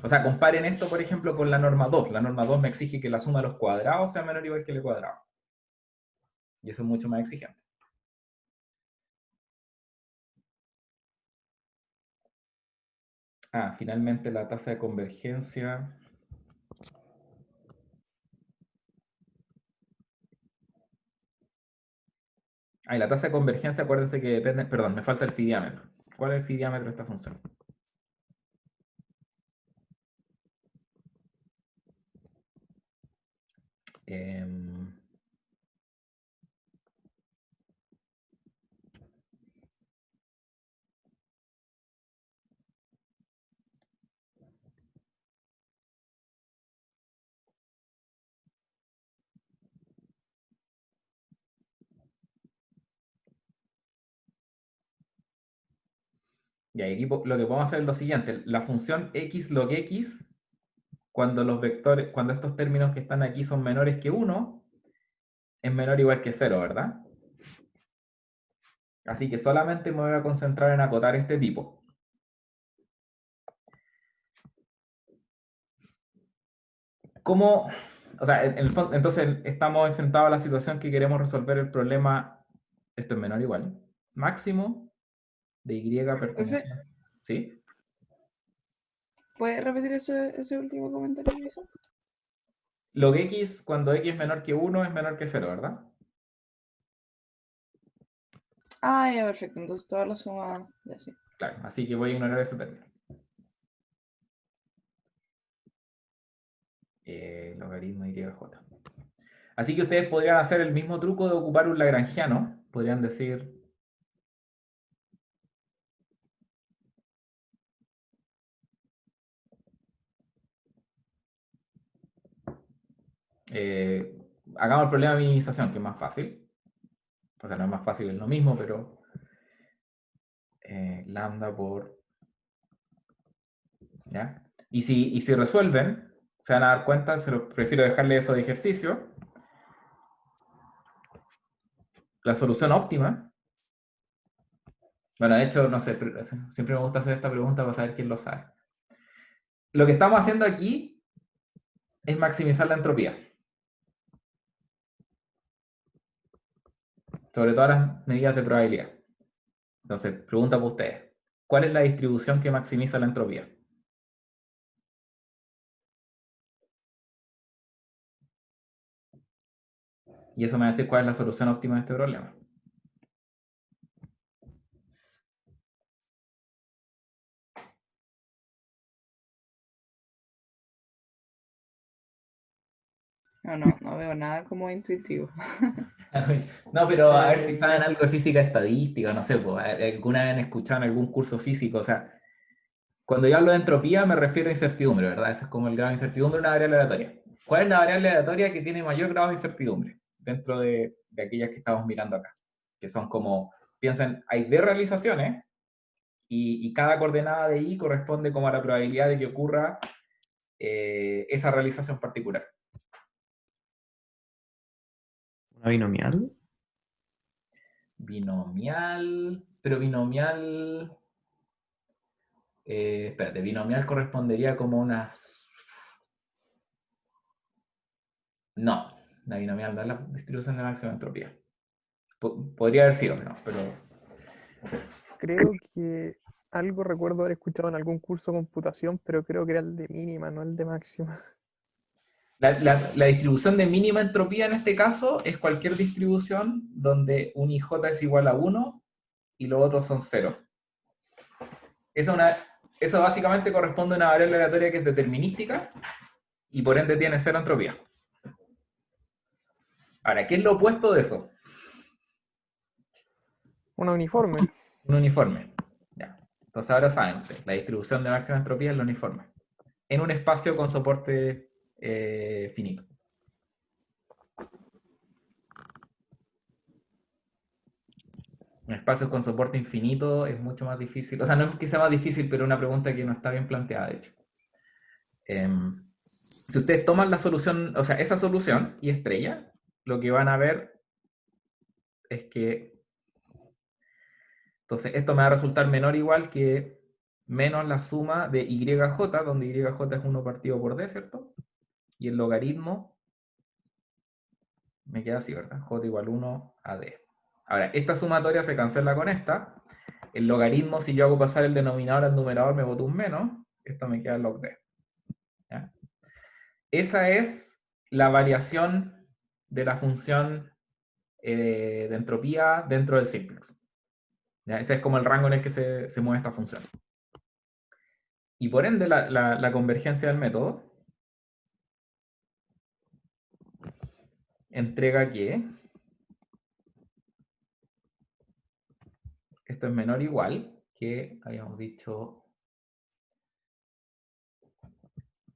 Speaker 1: O sea, comparen esto, por ejemplo, con la norma 2. La norma 2 me exige que la suma de los cuadrados sea menor o igual que L cuadrado. Y eso es mucho más exigente. Finalmente la tasa de convergencia. Y la tasa de convergencia, acuérdense que depende, perdón, me falta el phi diámetro. ¿Cuál es el phi diámetro de esta función? Y aquí lo que podemos hacer es lo siguiente. La función x log x, cuando los vectores, cuando estos términos que están aquí son menores que 1, es menor o igual que 0, ¿verdad? Así que solamente me voy a concentrar en acotar este tipo. ¿Cómo? O sea, en el fondo, entonces estamos enfrentados a la situación que queremos resolver el problema, esto es menor o igual, máximo de y perteneciente. ¿Sí?
Speaker 2: ¿Puedes repetir ese último comentario que hizo?
Speaker 1: Log x, cuando x es menor que 1, es menor que 0, ¿verdad?
Speaker 2: Ya, perfecto. Entonces toda la suma, ya sí.
Speaker 1: Claro, así que voy a ignorar ese término. Logaritmo YJ. Así que ustedes podrían hacer el mismo truco de ocupar un lagrangiano. Podrían decir... hagamos el problema de minimización, que es más fácil. O sea, no es más fácil, es lo mismo, pero... lambda por... ¿Ya? Y si resuelven, se van a dar cuenta, prefiero dejarle eso de ejercicio. La solución óptima... Bueno, de hecho, no sé, siempre me gusta hacer esta pregunta para saber quién lo sabe. Lo que estamos haciendo aquí es maximizar la entropía. Sobre todas las medidas de probabilidad. Entonces, pregunta para ustedes. ¿Cuál es la distribución que maximiza la entropía? Y eso me va a decir cuál es la solución óptima de este problema.
Speaker 2: No veo nada como intuitivo.
Speaker 1: No, pero a ver si saben algo de física estadística, no sé, pues, alguna vez han escuchado en algún curso físico, o sea, cuando yo hablo de entropía me refiero a incertidumbre, ¿verdad? Eso es como el grado de incertidumbre de una variable aleatoria. ¿Cuál es la variable aleatoria que tiene mayor grado de incertidumbre dentro de aquellas que estamos mirando acá? Que son como, piensen, hay D realizaciones y cada coordenada de I corresponde como a la probabilidad de que ocurra esa realización particular.
Speaker 7: ¿Una binomial?
Speaker 1: Binomial, pero binomial... espérate, binomial correspondería como unas... No, la binomial no es la distribución de máxima entropía. Podría haber sido, no, pero...
Speaker 3: Creo que algo recuerdo haber escuchado en algún curso de computación, pero creo que era el de mínima, no el de máxima.
Speaker 1: La distribución de mínima entropía en este caso es cualquier distribución donde un IJ es igual a 1 y los otros son 0. Eso básicamente corresponde a una variable aleatoria que es determinística y por ende tiene 0 entropía. Ahora, ¿qué es lo opuesto de eso?
Speaker 3: Una uniforme.
Speaker 1: Un uniforme. Ya. Entonces ahora saben ustedes, la distribución de máxima entropía es la uniforme. En un espacio con soporte finito. En espacios con soporte infinito es mucho más difícil. O sea, no es que sea más difícil, pero una pregunta que no está bien planteada, de hecho. Si ustedes toman la solución, o sea, esa solución y estrella, lo que van a ver es que entonces esto me va a resultar menor o igual que menos la suma de YJ, donde YJ es 1 partido por D, ¿cierto? Y el logaritmo me queda así, ¿verdad? J igual 1 a D. Ahora, esta sumatoria se cancela con esta. El logaritmo, si yo hago pasar el denominador al numerador, me boto un menos. Esto me queda log D. ¿Ya? Esa es la variación de la función de entropía dentro del simplex. ¿Ya? Ese es como el rango en el que se mueve esta función. Y por ende, la convergencia del método entrega que esto es menor o igual que, habíamos dicho,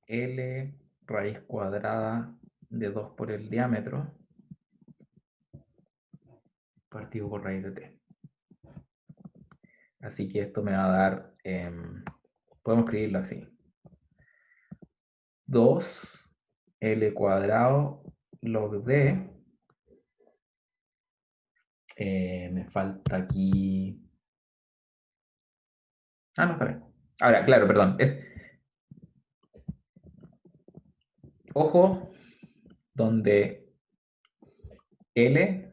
Speaker 1: L raíz cuadrada de 2 por el diámetro partido por raíz de t. Así que esto me va a dar, podemos escribirlo así, 2L cuadrado log D, me falta aquí, no, está bien. Ahora, claro, perdón, ojo, donde L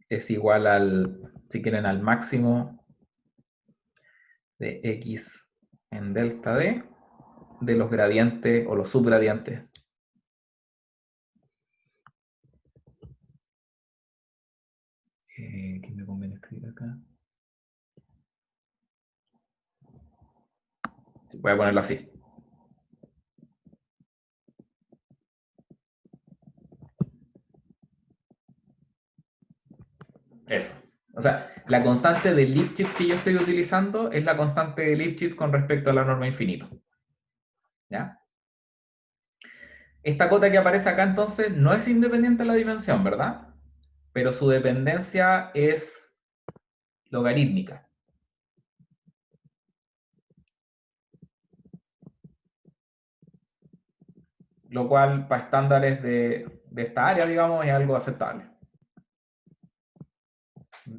Speaker 1: es igual al, si quieren, al máximo de X en delta D, de los gradientes o los subgradientes. ¿Qué me conviene escribir acá? Voy a ponerlo así. Eso. O sea, la constante de Lipschitz que yo estoy utilizando es la constante de Lipschitz con respecto a la norma infinito. ¿Ya? Esta cota que aparece acá entonces no es independiente de la dimensión, ¿verdad? Pero su dependencia es logarítmica. Lo cual para estándares de esta área, digamos, es algo aceptable.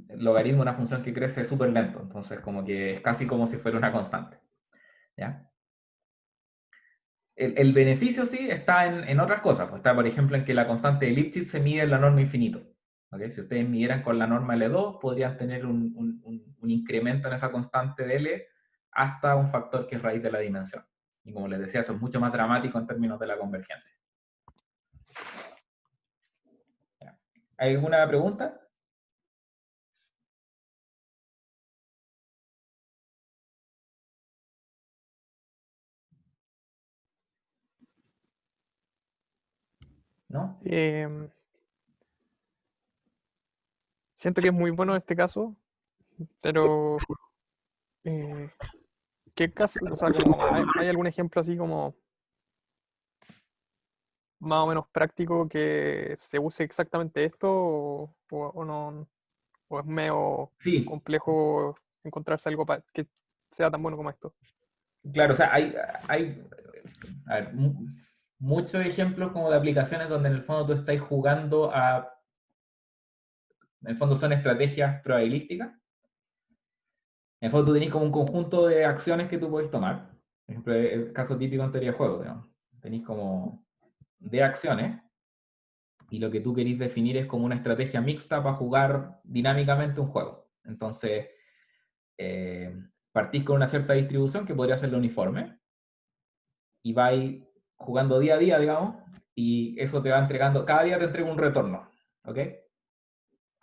Speaker 1: El logaritmo es una función que crece súper lento, entonces como que es casi como si fuera una constante. ¿Ya? El beneficio sí está en otras cosas. Pues está, por ejemplo, en que la constante de Lipschitz se mide en la norma infinito. ¿Okay? Si ustedes midieran con la norma L2, podrían tener un incremento en esa constante de L hasta un factor que es raíz de la dimensión. Y como les decía, eso es mucho más dramático en términos de la convergencia. ¿Hay alguna pregunta? ¿No?
Speaker 3: Siento que es muy bueno en este caso, pero ¿qué caso? O sea, como ¿hay algún ejemplo así como más o menos práctico que se use exactamente esto o no? ¿O es medio
Speaker 1: Sí,
Speaker 3: complejo encontrarse algo que sea tan bueno como esto?
Speaker 1: claro, o sea, hay a ver, muchos ejemplos como de aplicaciones donde en el fondo tú estás jugando en el fondo son estrategias probabilísticas. En el fondo tú tenés como un conjunto de acciones que tú podés tomar. Por ejemplo, el caso típico en teoría de juegos, digamos. Tenés como de acciones y lo que tú querís definir es como una estrategia mixta para jugar dinámicamente un juego. Entonces, partís con una cierta distribución que podría ser la uniforme y vais jugando día a día, digamos, y eso te va entregando, cada día te entrega un retorno, ¿ok?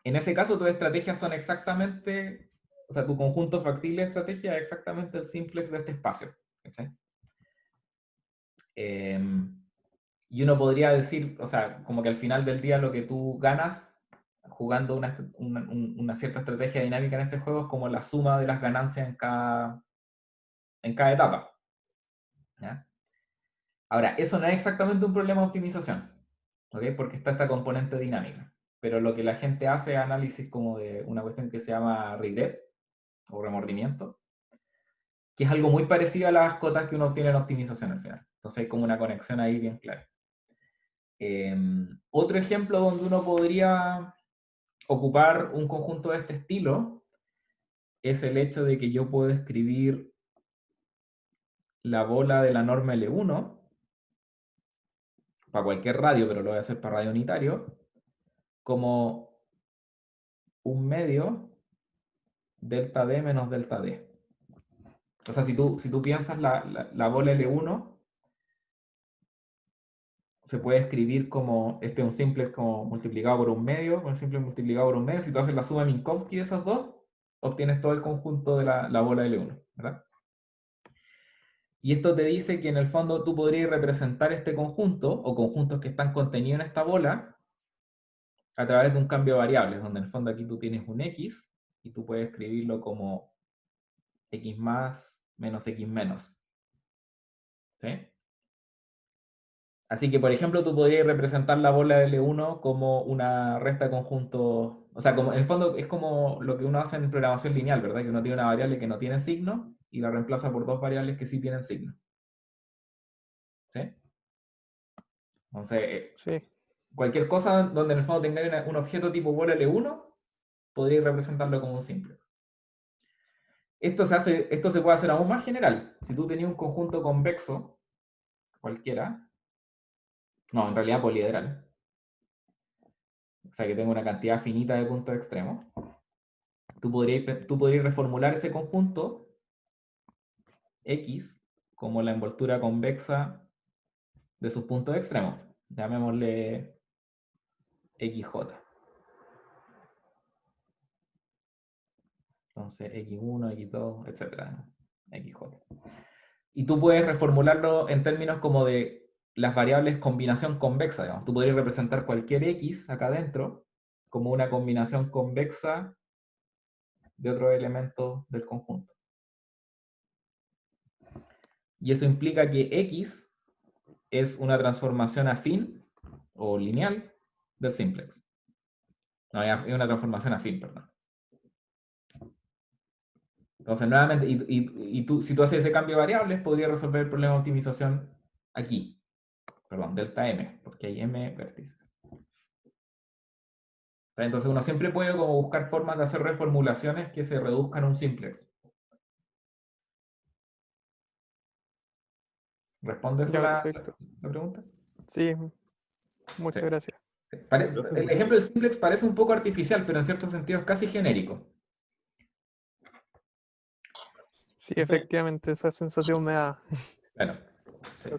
Speaker 1: En ese caso, tus estrategias son exactamente, o sea, tu conjunto factible de estrategia es exactamente el simplex de este espacio, ¿cachai? Y uno podría decir, o sea, como que al final del día lo que tú ganas jugando una cierta estrategia dinámica en este juego es como la suma de las ganancias en cada etapa, ¿ya? Ahora, eso no es exactamente un problema de optimización, ¿ok? Porque está esta componente dinámica. Pero lo que la gente hace es análisis como de una cuestión que se llama regret o remordimiento, que es algo muy parecido a las cotas que uno obtiene en optimización al final. Entonces hay como una conexión ahí bien clara. Otro ejemplo donde uno podría ocupar un conjunto de este estilo es el hecho de que yo puedo escribir la bola de la norma L1 para cualquier radio, pero lo voy a hacer para radio unitario, como un medio delta D menos delta D. O sea, si tú piensas la bola L1, se puede escribir como, este es un simplex como multiplicado por un medio, un simplex multiplicado por un medio. Si tú haces la suma Minkowski de esos dos, obtienes todo el conjunto de la bola L1, ¿verdad? Y esto te dice que en el fondo tú podrías representar este conjunto, o conjuntos que están contenidos en esta bola, a través de un cambio de variables, donde en el fondo aquí tú tienes un x, y tú puedes escribirlo como x más menos x menos. ¿Sí? Así que, por ejemplo, tú podrías representar la bola L1 como una resta de conjuntos, o sea, como, en el fondo es como lo que uno hace en programación lineal, ¿verdad? Que uno tiene una variable que no tiene signo y la reemplaza por dos variables que sí tienen signo. ¿Sí? Entonces,
Speaker 3: Sí,
Speaker 1: cualquier cosa donde en el fondo tengáis un objeto tipo bola L1, podríais representarlo como un simple. Esto se puede hacer aún más general. Si tú tenías un conjunto convexo, cualquiera, no, en realidad poliedral, o sea que tengo una cantidad finita de puntos extremos, tú podrías reformular ese conjunto X como la envoltura convexa de sus puntos extremos. Llamémosle XJ. Entonces, X1, X2, etc. XJ. Y tú puedes reformularlo en términos como de las variables combinación convexa, digamos. Tú podrías representar cualquier X acá adentro como una combinación convexa de otros elementos del conjunto. Y eso implica que X es una transformación afín o lineal del simplex. No, es una transformación afín, perdón. Entonces, nuevamente, si tú haces ese cambio de variables, podrías resolver el problema de optimización aquí. Perdón, delta M, porque hay M vértices. Entonces uno siempre puede como buscar formas de hacer reformulaciones que se reduzcan a un simplex. ¿Responde eso
Speaker 3: ya
Speaker 1: la
Speaker 3: perfecto.
Speaker 1: pregunta?
Speaker 3: Sí,
Speaker 1: Sí.
Speaker 3: muchas gracias.
Speaker 1: Sí. El ejemplo del simplex parece un poco artificial, pero en cierto sentido es casi genérico.
Speaker 3: Sí, efectivamente, esa sensación me da.
Speaker 1: Bueno, sí.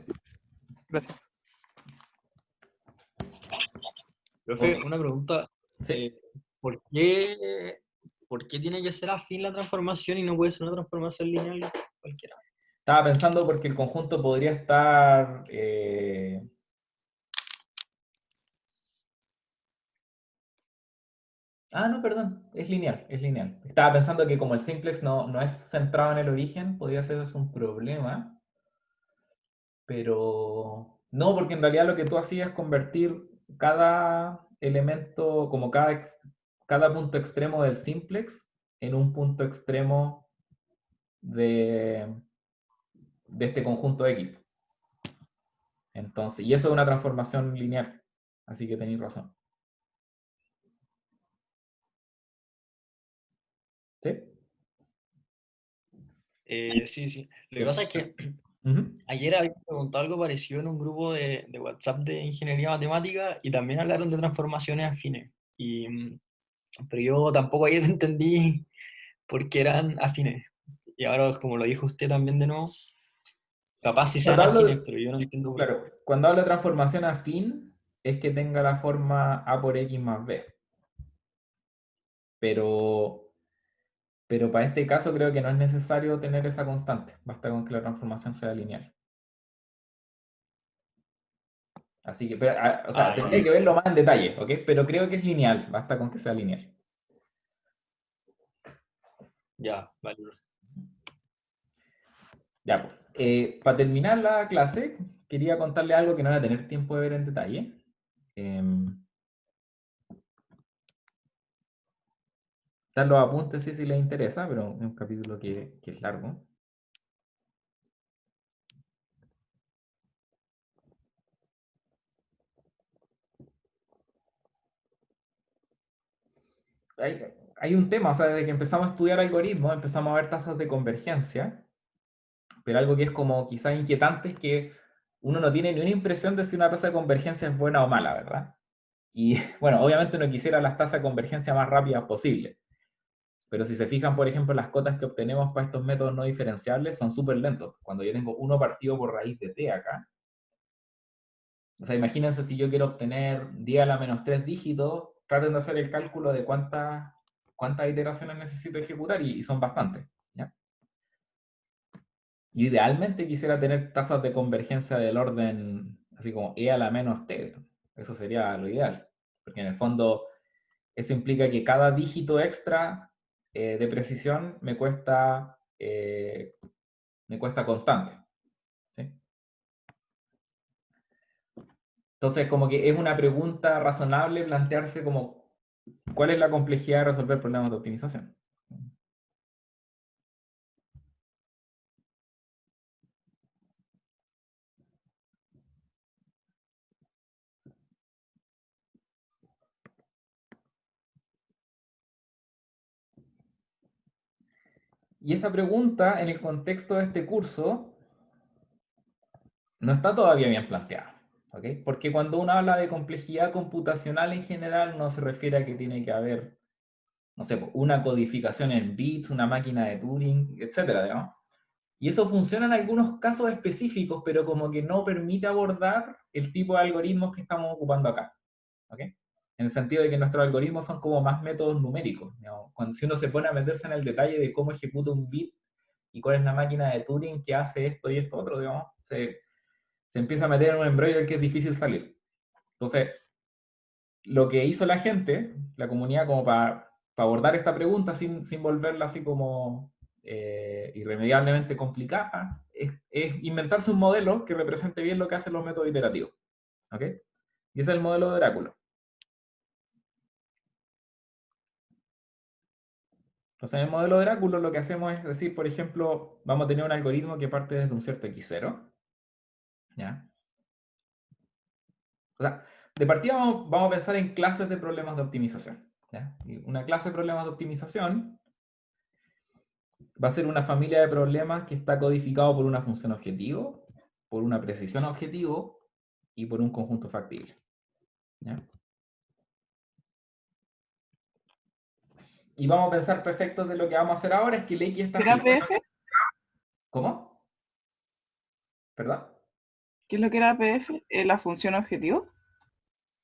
Speaker 3: Gracias.
Speaker 8: Profe, una pregunta.
Speaker 1: Sí.
Speaker 7: ¿Por qué tiene que ser afín la transformación y no puede ser una transformación lineal cualquiera?
Speaker 1: Estaba pensando porque el conjunto podría estar... Ah, no, perdón, es lineal, es lineal. Estaba pensando que como el simplex no es centrado en el origen, podría ser eso un problema, pero no, porque en realidad lo que tú hacías es convertir cada elemento, como cada punto extremo del simplex en un punto extremo de, de este conjunto X. Entonces, y eso es una transformación lineal, así que tenéis razón. ¿Sí?
Speaker 7: Sí, sí. Lo que
Speaker 1: Sí.
Speaker 7: pasa es que
Speaker 1: Ujú.
Speaker 7: ayer había preguntado algo parecido en un grupo de WhatsApp de ingeniería matemática y también hablaron de transformaciones afines. Pero yo tampoco ayer entendí por qué eran afines. Y ahora, como lo dijo usted también de nuevo, capaz sí sean
Speaker 1: Cuando hablo
Speaker 7: afines,
Speaker 1: de,
Speaker 7: pero yo no entiendo por qué.
Speaker 1: claro, cuando hablo de transformación afín, es que tenga la forma A por X más B. Pero, pero para este caso creo que no es necesario tener esa constante. Basta con que la transformación sea lineal. Así que, o sea,
Speaker 7: Ah,
Speaker 1: tendría que verlo más en detalle, ¿ok? Pero creo que es lineal. Basta con que sea lineal.
Speaker 7: ya, vale.
Speaker 1: Ya, pues. Para terminar la clase, quería contarle algo que no voy a tener tiempo de ver en detalle. Están los apuntes si les interesa, pero es un capítulo que es largo. Hay un tema, o sea, desde que empezamos a estudiar algoritmos, empezamos a ver tasas de convergencia, pero algo que es como quizás inquietante es que uno no tiene ni una impresión de si una tasa de convergencia es buena o mala, ¿verdad? Y bueno, obviamente uno quisiera las tasas de convergencia más rápidas posibles, pero si se fijan, por ejemplo, las cotas que obtenemos para estos métodos no diferenciables son súper lentos. Cuando yo tengo 1 partido por raíz de t acá, o sea, imagínense si yo quiero obtener 10 a la menos 3 dígitos, traten de hacer el cálculo de cuántas iteraciones necesito ejecutar y son bastantes. ¿Ya? Yo idealmente quisiera tener tasas de convergencia del orden, así como e a la menos t. Eso sería lo ideal. Porque en el fondo, eso implica que cada dígito extra de precisión me cuesta constante. ¿Sí? Entonces, como que es una pregunta razonable plantearse como, ¿cuál es la complejidad de resolver problemas de optimización? Y esa pregunta, en el contexto de este curso, no está todavía bien planteada. ¿Ok? Porque cuando uno habla de complejidad computacional en general, no se refiere a que tiene que haber, no sé, una codificación en bits, una máquina de Turing, etcétera, digamos. Y eso funciona en algunos casos específicos, pero como que no permite abordar el tipo de algoritmos que estamos ocupando acá. ¿Ok? En el sentido de que nuestros algoritmos son como más métodos numéricos. Digamos. Cuando si uno se pone a meterse en el detalle de cómo ejecuta un bit y cuál es la máquina de Turing que hace esto y esto otro, digamos, se empieza a meter en un embrollo del que es difícil salir. Entonces, lo que hizo la gente, la comunidad, como para abordar esta pregunta sin volverla así como irremediablemente complicada, es inventarse un modelo que represente bien lo que hacen los métodos iterativos. ¿Ok? Y ese es el modelo de Oráculo. Entonces, en el modelo de Oráculo lo que hacemos es decir, por ejemplo, vamos a tener un algoritmo que parte desde un cierto x0. ¿Ya? O sea, de partida vamos a pensar en clases de problemas de optimización. ¿Ya? Y una clase de problemas de optimización va a ser una familia de problemas que está codificado por una función objetivo, por una precisión objetivo y por un conjunto factible. ¿Ya? Y vamos a pensar para efectos de lo que vamos a hacer ahora es que el X está
Speaker 2: ¿Era
Speaker 1: fijo.
Speaker 2: PF?
Speaker 1: ¿Cómo? ¿Verdad?
Speaker 2: ¿Qué es lo que era PF? ¿La función objetivo?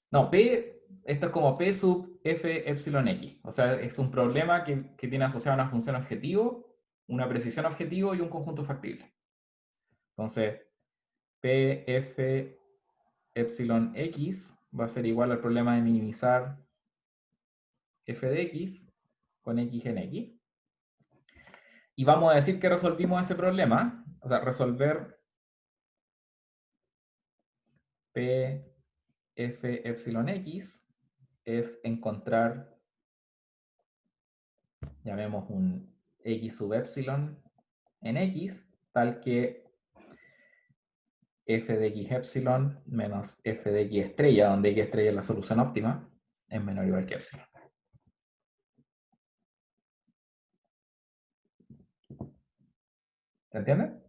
Speaker 1: No, P, Esto es como P sub F epsilon X. O sea, es un problema que tiene asociado una función objetivo, una precisión objetivo y un conjunto factible. Entonces, P F epsilon X va a ser igual al problema de minimizar F de X con X en X. Y vamos a decir que resolvimos ese problema. O sea, resolver P F epsilon X es encontrar, llamemos un X sub epsilon en X, tal que F de X epsilon menos F de X estrella, donde X estrella es la solución óptima, es menor o igual que epsilon. ¿Se entiende?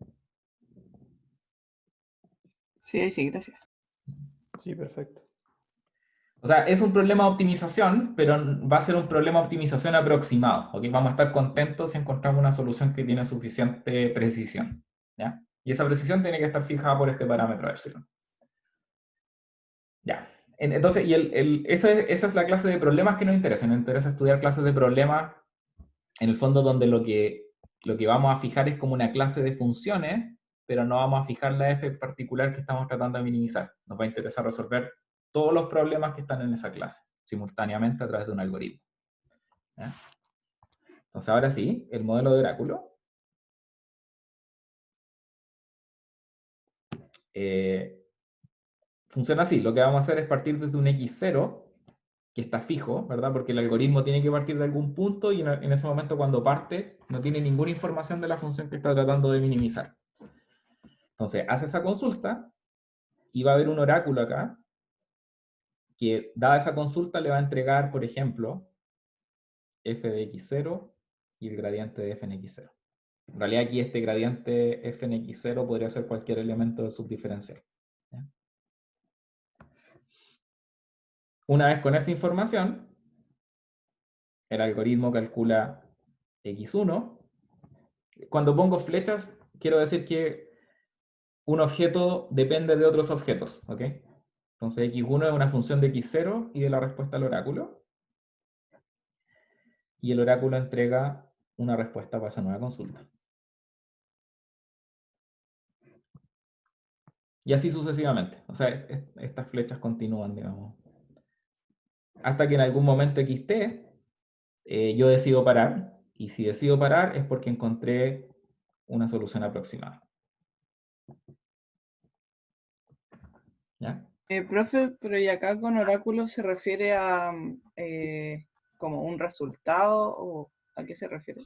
Speaker 2: Sí, ahí sí, gracias.
Speaker 3: Sí, perfecto.
Speaker 1: O sea, es un problema de optimización, pero va a ser un problema de optimización aproximado. ¿Ok? Vamos a estar contentos si encontramos una solución que tiene suficiente precisión. ¿Ya? Y esa precisión tiene que estar fijada por este parámetro epsilon. Ya. Entonces, esa es la clase de problemas que nos interesa. Nos interesa estudiar clases de problemas, en el fondo, donde lo que vamos a fijar es como una clase de funciones, pero no vamos a fijar la f en particular que estamos tratando de minimizar. Nos va a interesar resolver todos los problemas que están en esa clase, simultáneamente a través de un algoritmo. ¿Ya? Entonces, ahora sí, el modelo de oráculo. Funciona así. Lo que vamos a hacer es partir desde un x0, que está fijo, ¿verdad? Porque el algoritmo tiene que partir de algún punto y en ese momento cuando parte no tiene ninguna información de la función que está tratando de minimizar. Entonces, hace esa consulta y va a haber un oráculo acá que, dada esa consulta, le va a entregar, por ejemplo, f de x0 y el gradiente de f en x0. En realidad aquí este gradiente f en x0 podría ser cualquier elemento del subdiferencial. ¿Ya? Una vez con esa información, el algoritmo calcula x1. Cuando pongo flechas, quiero decir que un objeto depende de otros objetos, ¿ok? Entonces x1 es una función de x0 y de la respuesta al oráculo. Y el oráculo entrega una respuesta para esa nueva consulta. Y así sucesivamente. O sea, estas flechas continúan, digamos. Hasta que en algún momento xt yo decido parar. Y si decido parar es porque encontré una solución aproximada. ¿Ya?
Speaker 2: Profe, pero y acá con oráculo se refiere a como un resultado o ¿a qué se refiere?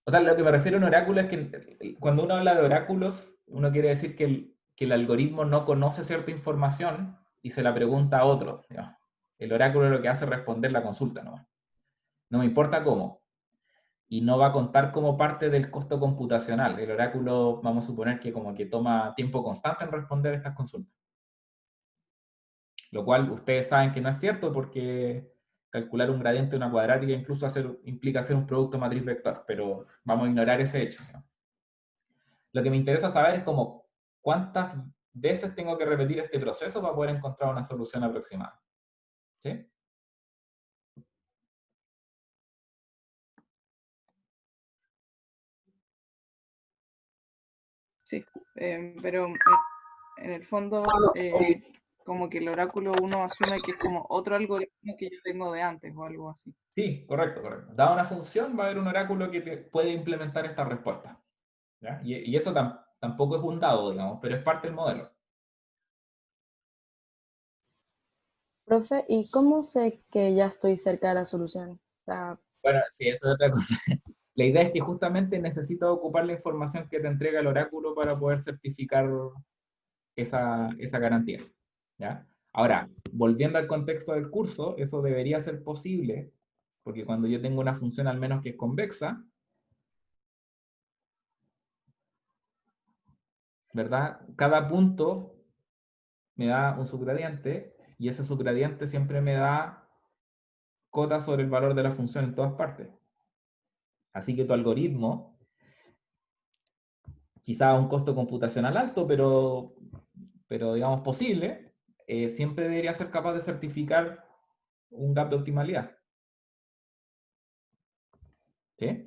Speaker 1: O sea, lo que me refiero a un oráculo es que cuando uno habla de oráculos, uno quiere decir que el algoritmo no conoce cierta información y se la pregunta a otro. Digamos. El oráculo lo que hace es responder la consulta, ¿no? No me importa cómo. Y no va a contar como parte del costo computacional. El oráculo, vamos a suponer que como que toma tiempo constante en responder estas consultas. Lo cual ustedes saben que no es cierto porque calcular un gradiente de una cuadrática incluso implica hacer un producto matriz vector, pero vamos a ignorar ese hecho, ¿no? Lo que me interesa saber es como cuántas veces tengo que repetir este proceso para poder encontrar una solución aproximada. ¿Sí?
Speaker 2: Sí, pero en el fondo como que el oráculo uno asume que es como otro algoritmo que yo tengo de antes o algo así.
Speaker 1: Sí, correcto, correcto. Dada una función, va a haber un oráculo que puede implementar esta respuesta. ¿Ya? Y eso tampoco es un dado, digamos, pero es parte del modelo.
Speaker 4: Profe, ¿y cómo sé que ya estoy cerca de la solución? O sea,
Speaker 1: Bueno, sí, eso es otra cosa. La idea es que justamente necesitas ocupar la información que te entrega el oráculo para poder certificar esa garantía. ¿Ya? Ahora, volviendo al contexto del curso, eso debería ser posible, porque cuando yo tengo una función al menos que es convexa, ¿verdad? Cada punto me da un subgradiente, y ese subgradiente siempre me da cota sobre el valor de la función en todas partes. Así que tu algoritmo, quizá a un costo computacional alto, pero digamos posible, siempre debería ser capaz de certificar un gap de optimalidad. ¿Sí?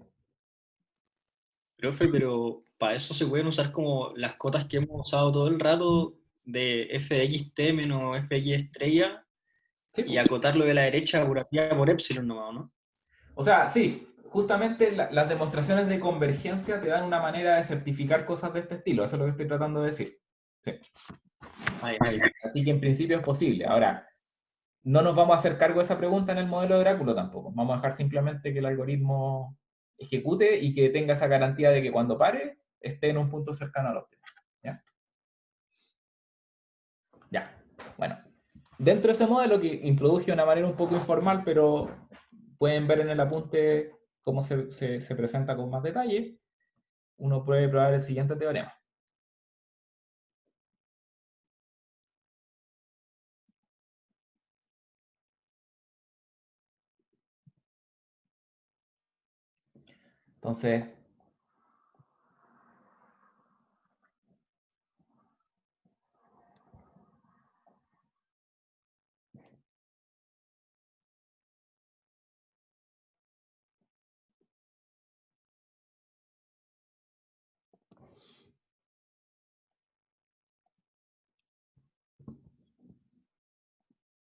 Speaker 7: Profe, pero para eso se pueden usar como las cotas que hemos usado todo el rato de f de xt menos f de x estrella
Speaker 1: Sí,
Speaker 7: y acotarlo de la derecha por epsilon nomás, ¿no?
Speaker 1: o sea, sí, justamente las demostraciones de convergencia te dan una manera de certificar cosas de este estilo, eso es lo que estoy tratando de decir. Sí.
Speaker 7: Ahí.
Speaker 1: Así que en principio es posible. Ahora, no nos vamos a hacer cargo de esa pregunta en el modelo de Oráculo tampoco. Vamos a dejar simplemente que el algoritmo ejecute y que tenga esa garantía de que cuando pare esté en un punto cercano al óptimo. ¿Ya? Ya. Bueno. Dentro de ese modelo que introduje de una manera un poco informal, pero pueden ver en el apunte cómo se presenta con más detalle, uno puede probar el siguiente teorema. Entonces,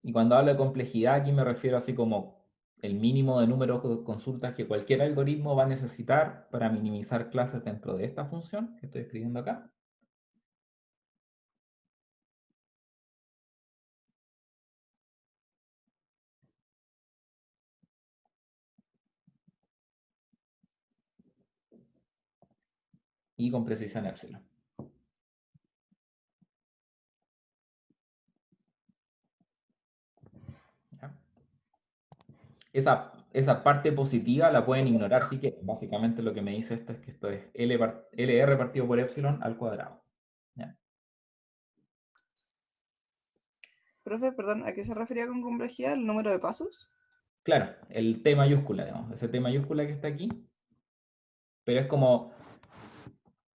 Speaker 1: y cuando hablo de complejidad, aquí me refiero así como el mínimo de número de consultas que cualquier algoritmo va a necesitar para minimizar clases dentro de esta función que estoy escribiendo acá. Y con precisión epsilon. ¿Ya? Esa parte positiva la pueden ignorar, así que básicamente lo que me dice esto es que esto es LR partido por epsilon al cuadrado. ¿Ya?
Speaker 2: Profe, perdón, ¿a qué se refería con complejidad? ¿El número de pasos?
Speaker 1: Claro, el T mayúscula, digamos, ese T mayúscula que está aquí, pero es como,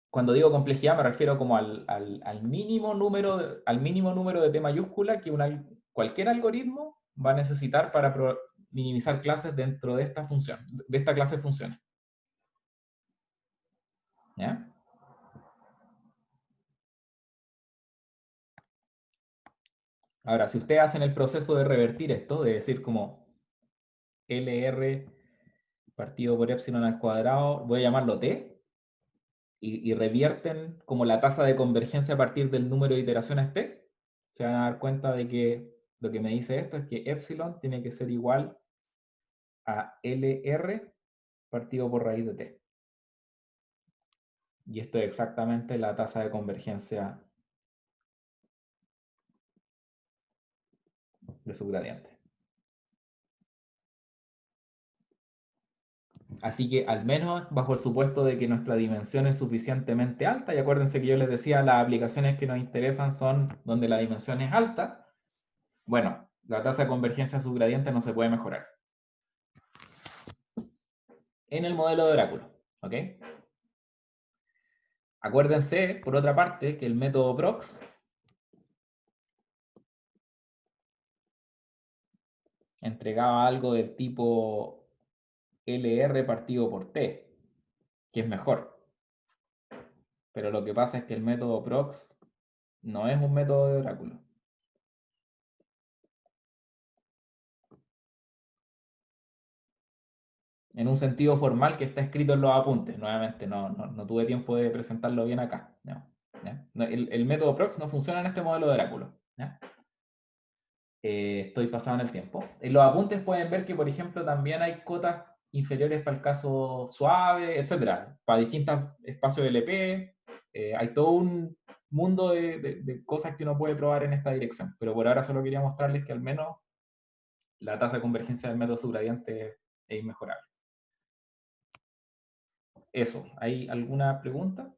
Speaker 1: cuando digo complejidad me refiero como al mínimo número de T mayúscula que cualquier algoritmo va a necesitar para minimizar clases dentro de esta función, de esta clase de funciones. ¿Ya? Ahora, si ustedes hacen el proceso de revertir esto, de decir como LR partido por epsilon al cuadrado, voy a llamarlo T, y revierten como la tasa de convergencia a partir del número de iteraciones T, se van a dar cuenta de que lo que me dice esto es que epsilon tiene que ser igual a LR partido por raíz de T. Y esto es exactamente la tasa de convergencia de su gradiente. Así que al menos bajo el supuesto de que nuestra dimensión es suficientemente alta, y acuérdense que yo les decía, las aplicaciones que nos interesan son donde la dimensión es alta, bueno, la tasa de convergencia de su gradiente no se puede mejorar. En el modelo de Oráculo, ¿ok? Acuérdense, por otra parte, que el método PROX entregaba algo del tipo LR partido por T, que es mejor. Pero lo que pasa es que el método PROX no es un método de Oráculo. En un sentido formal que está escrito en los apuntes. Nuevamente, no tuve tiempo de presentarlo bien acá. ¿Ya? El método PROX no funciona en este modelo de Oráculo. ¿Ya? Estoy pasado en el tiempo. En los apuntes pueden ver que, por ejemplo, también hay cotas inferiores para el caso suave, etcétera, para distintos espacios LP. Hay todo un mundo de cosas que uno puede probar en esta dirección, pero por ahora solo quería mostrarles que al menos la tasa de convergencia del método subgradiente es inmejorable. Eso, ¿hay alguna pregunta?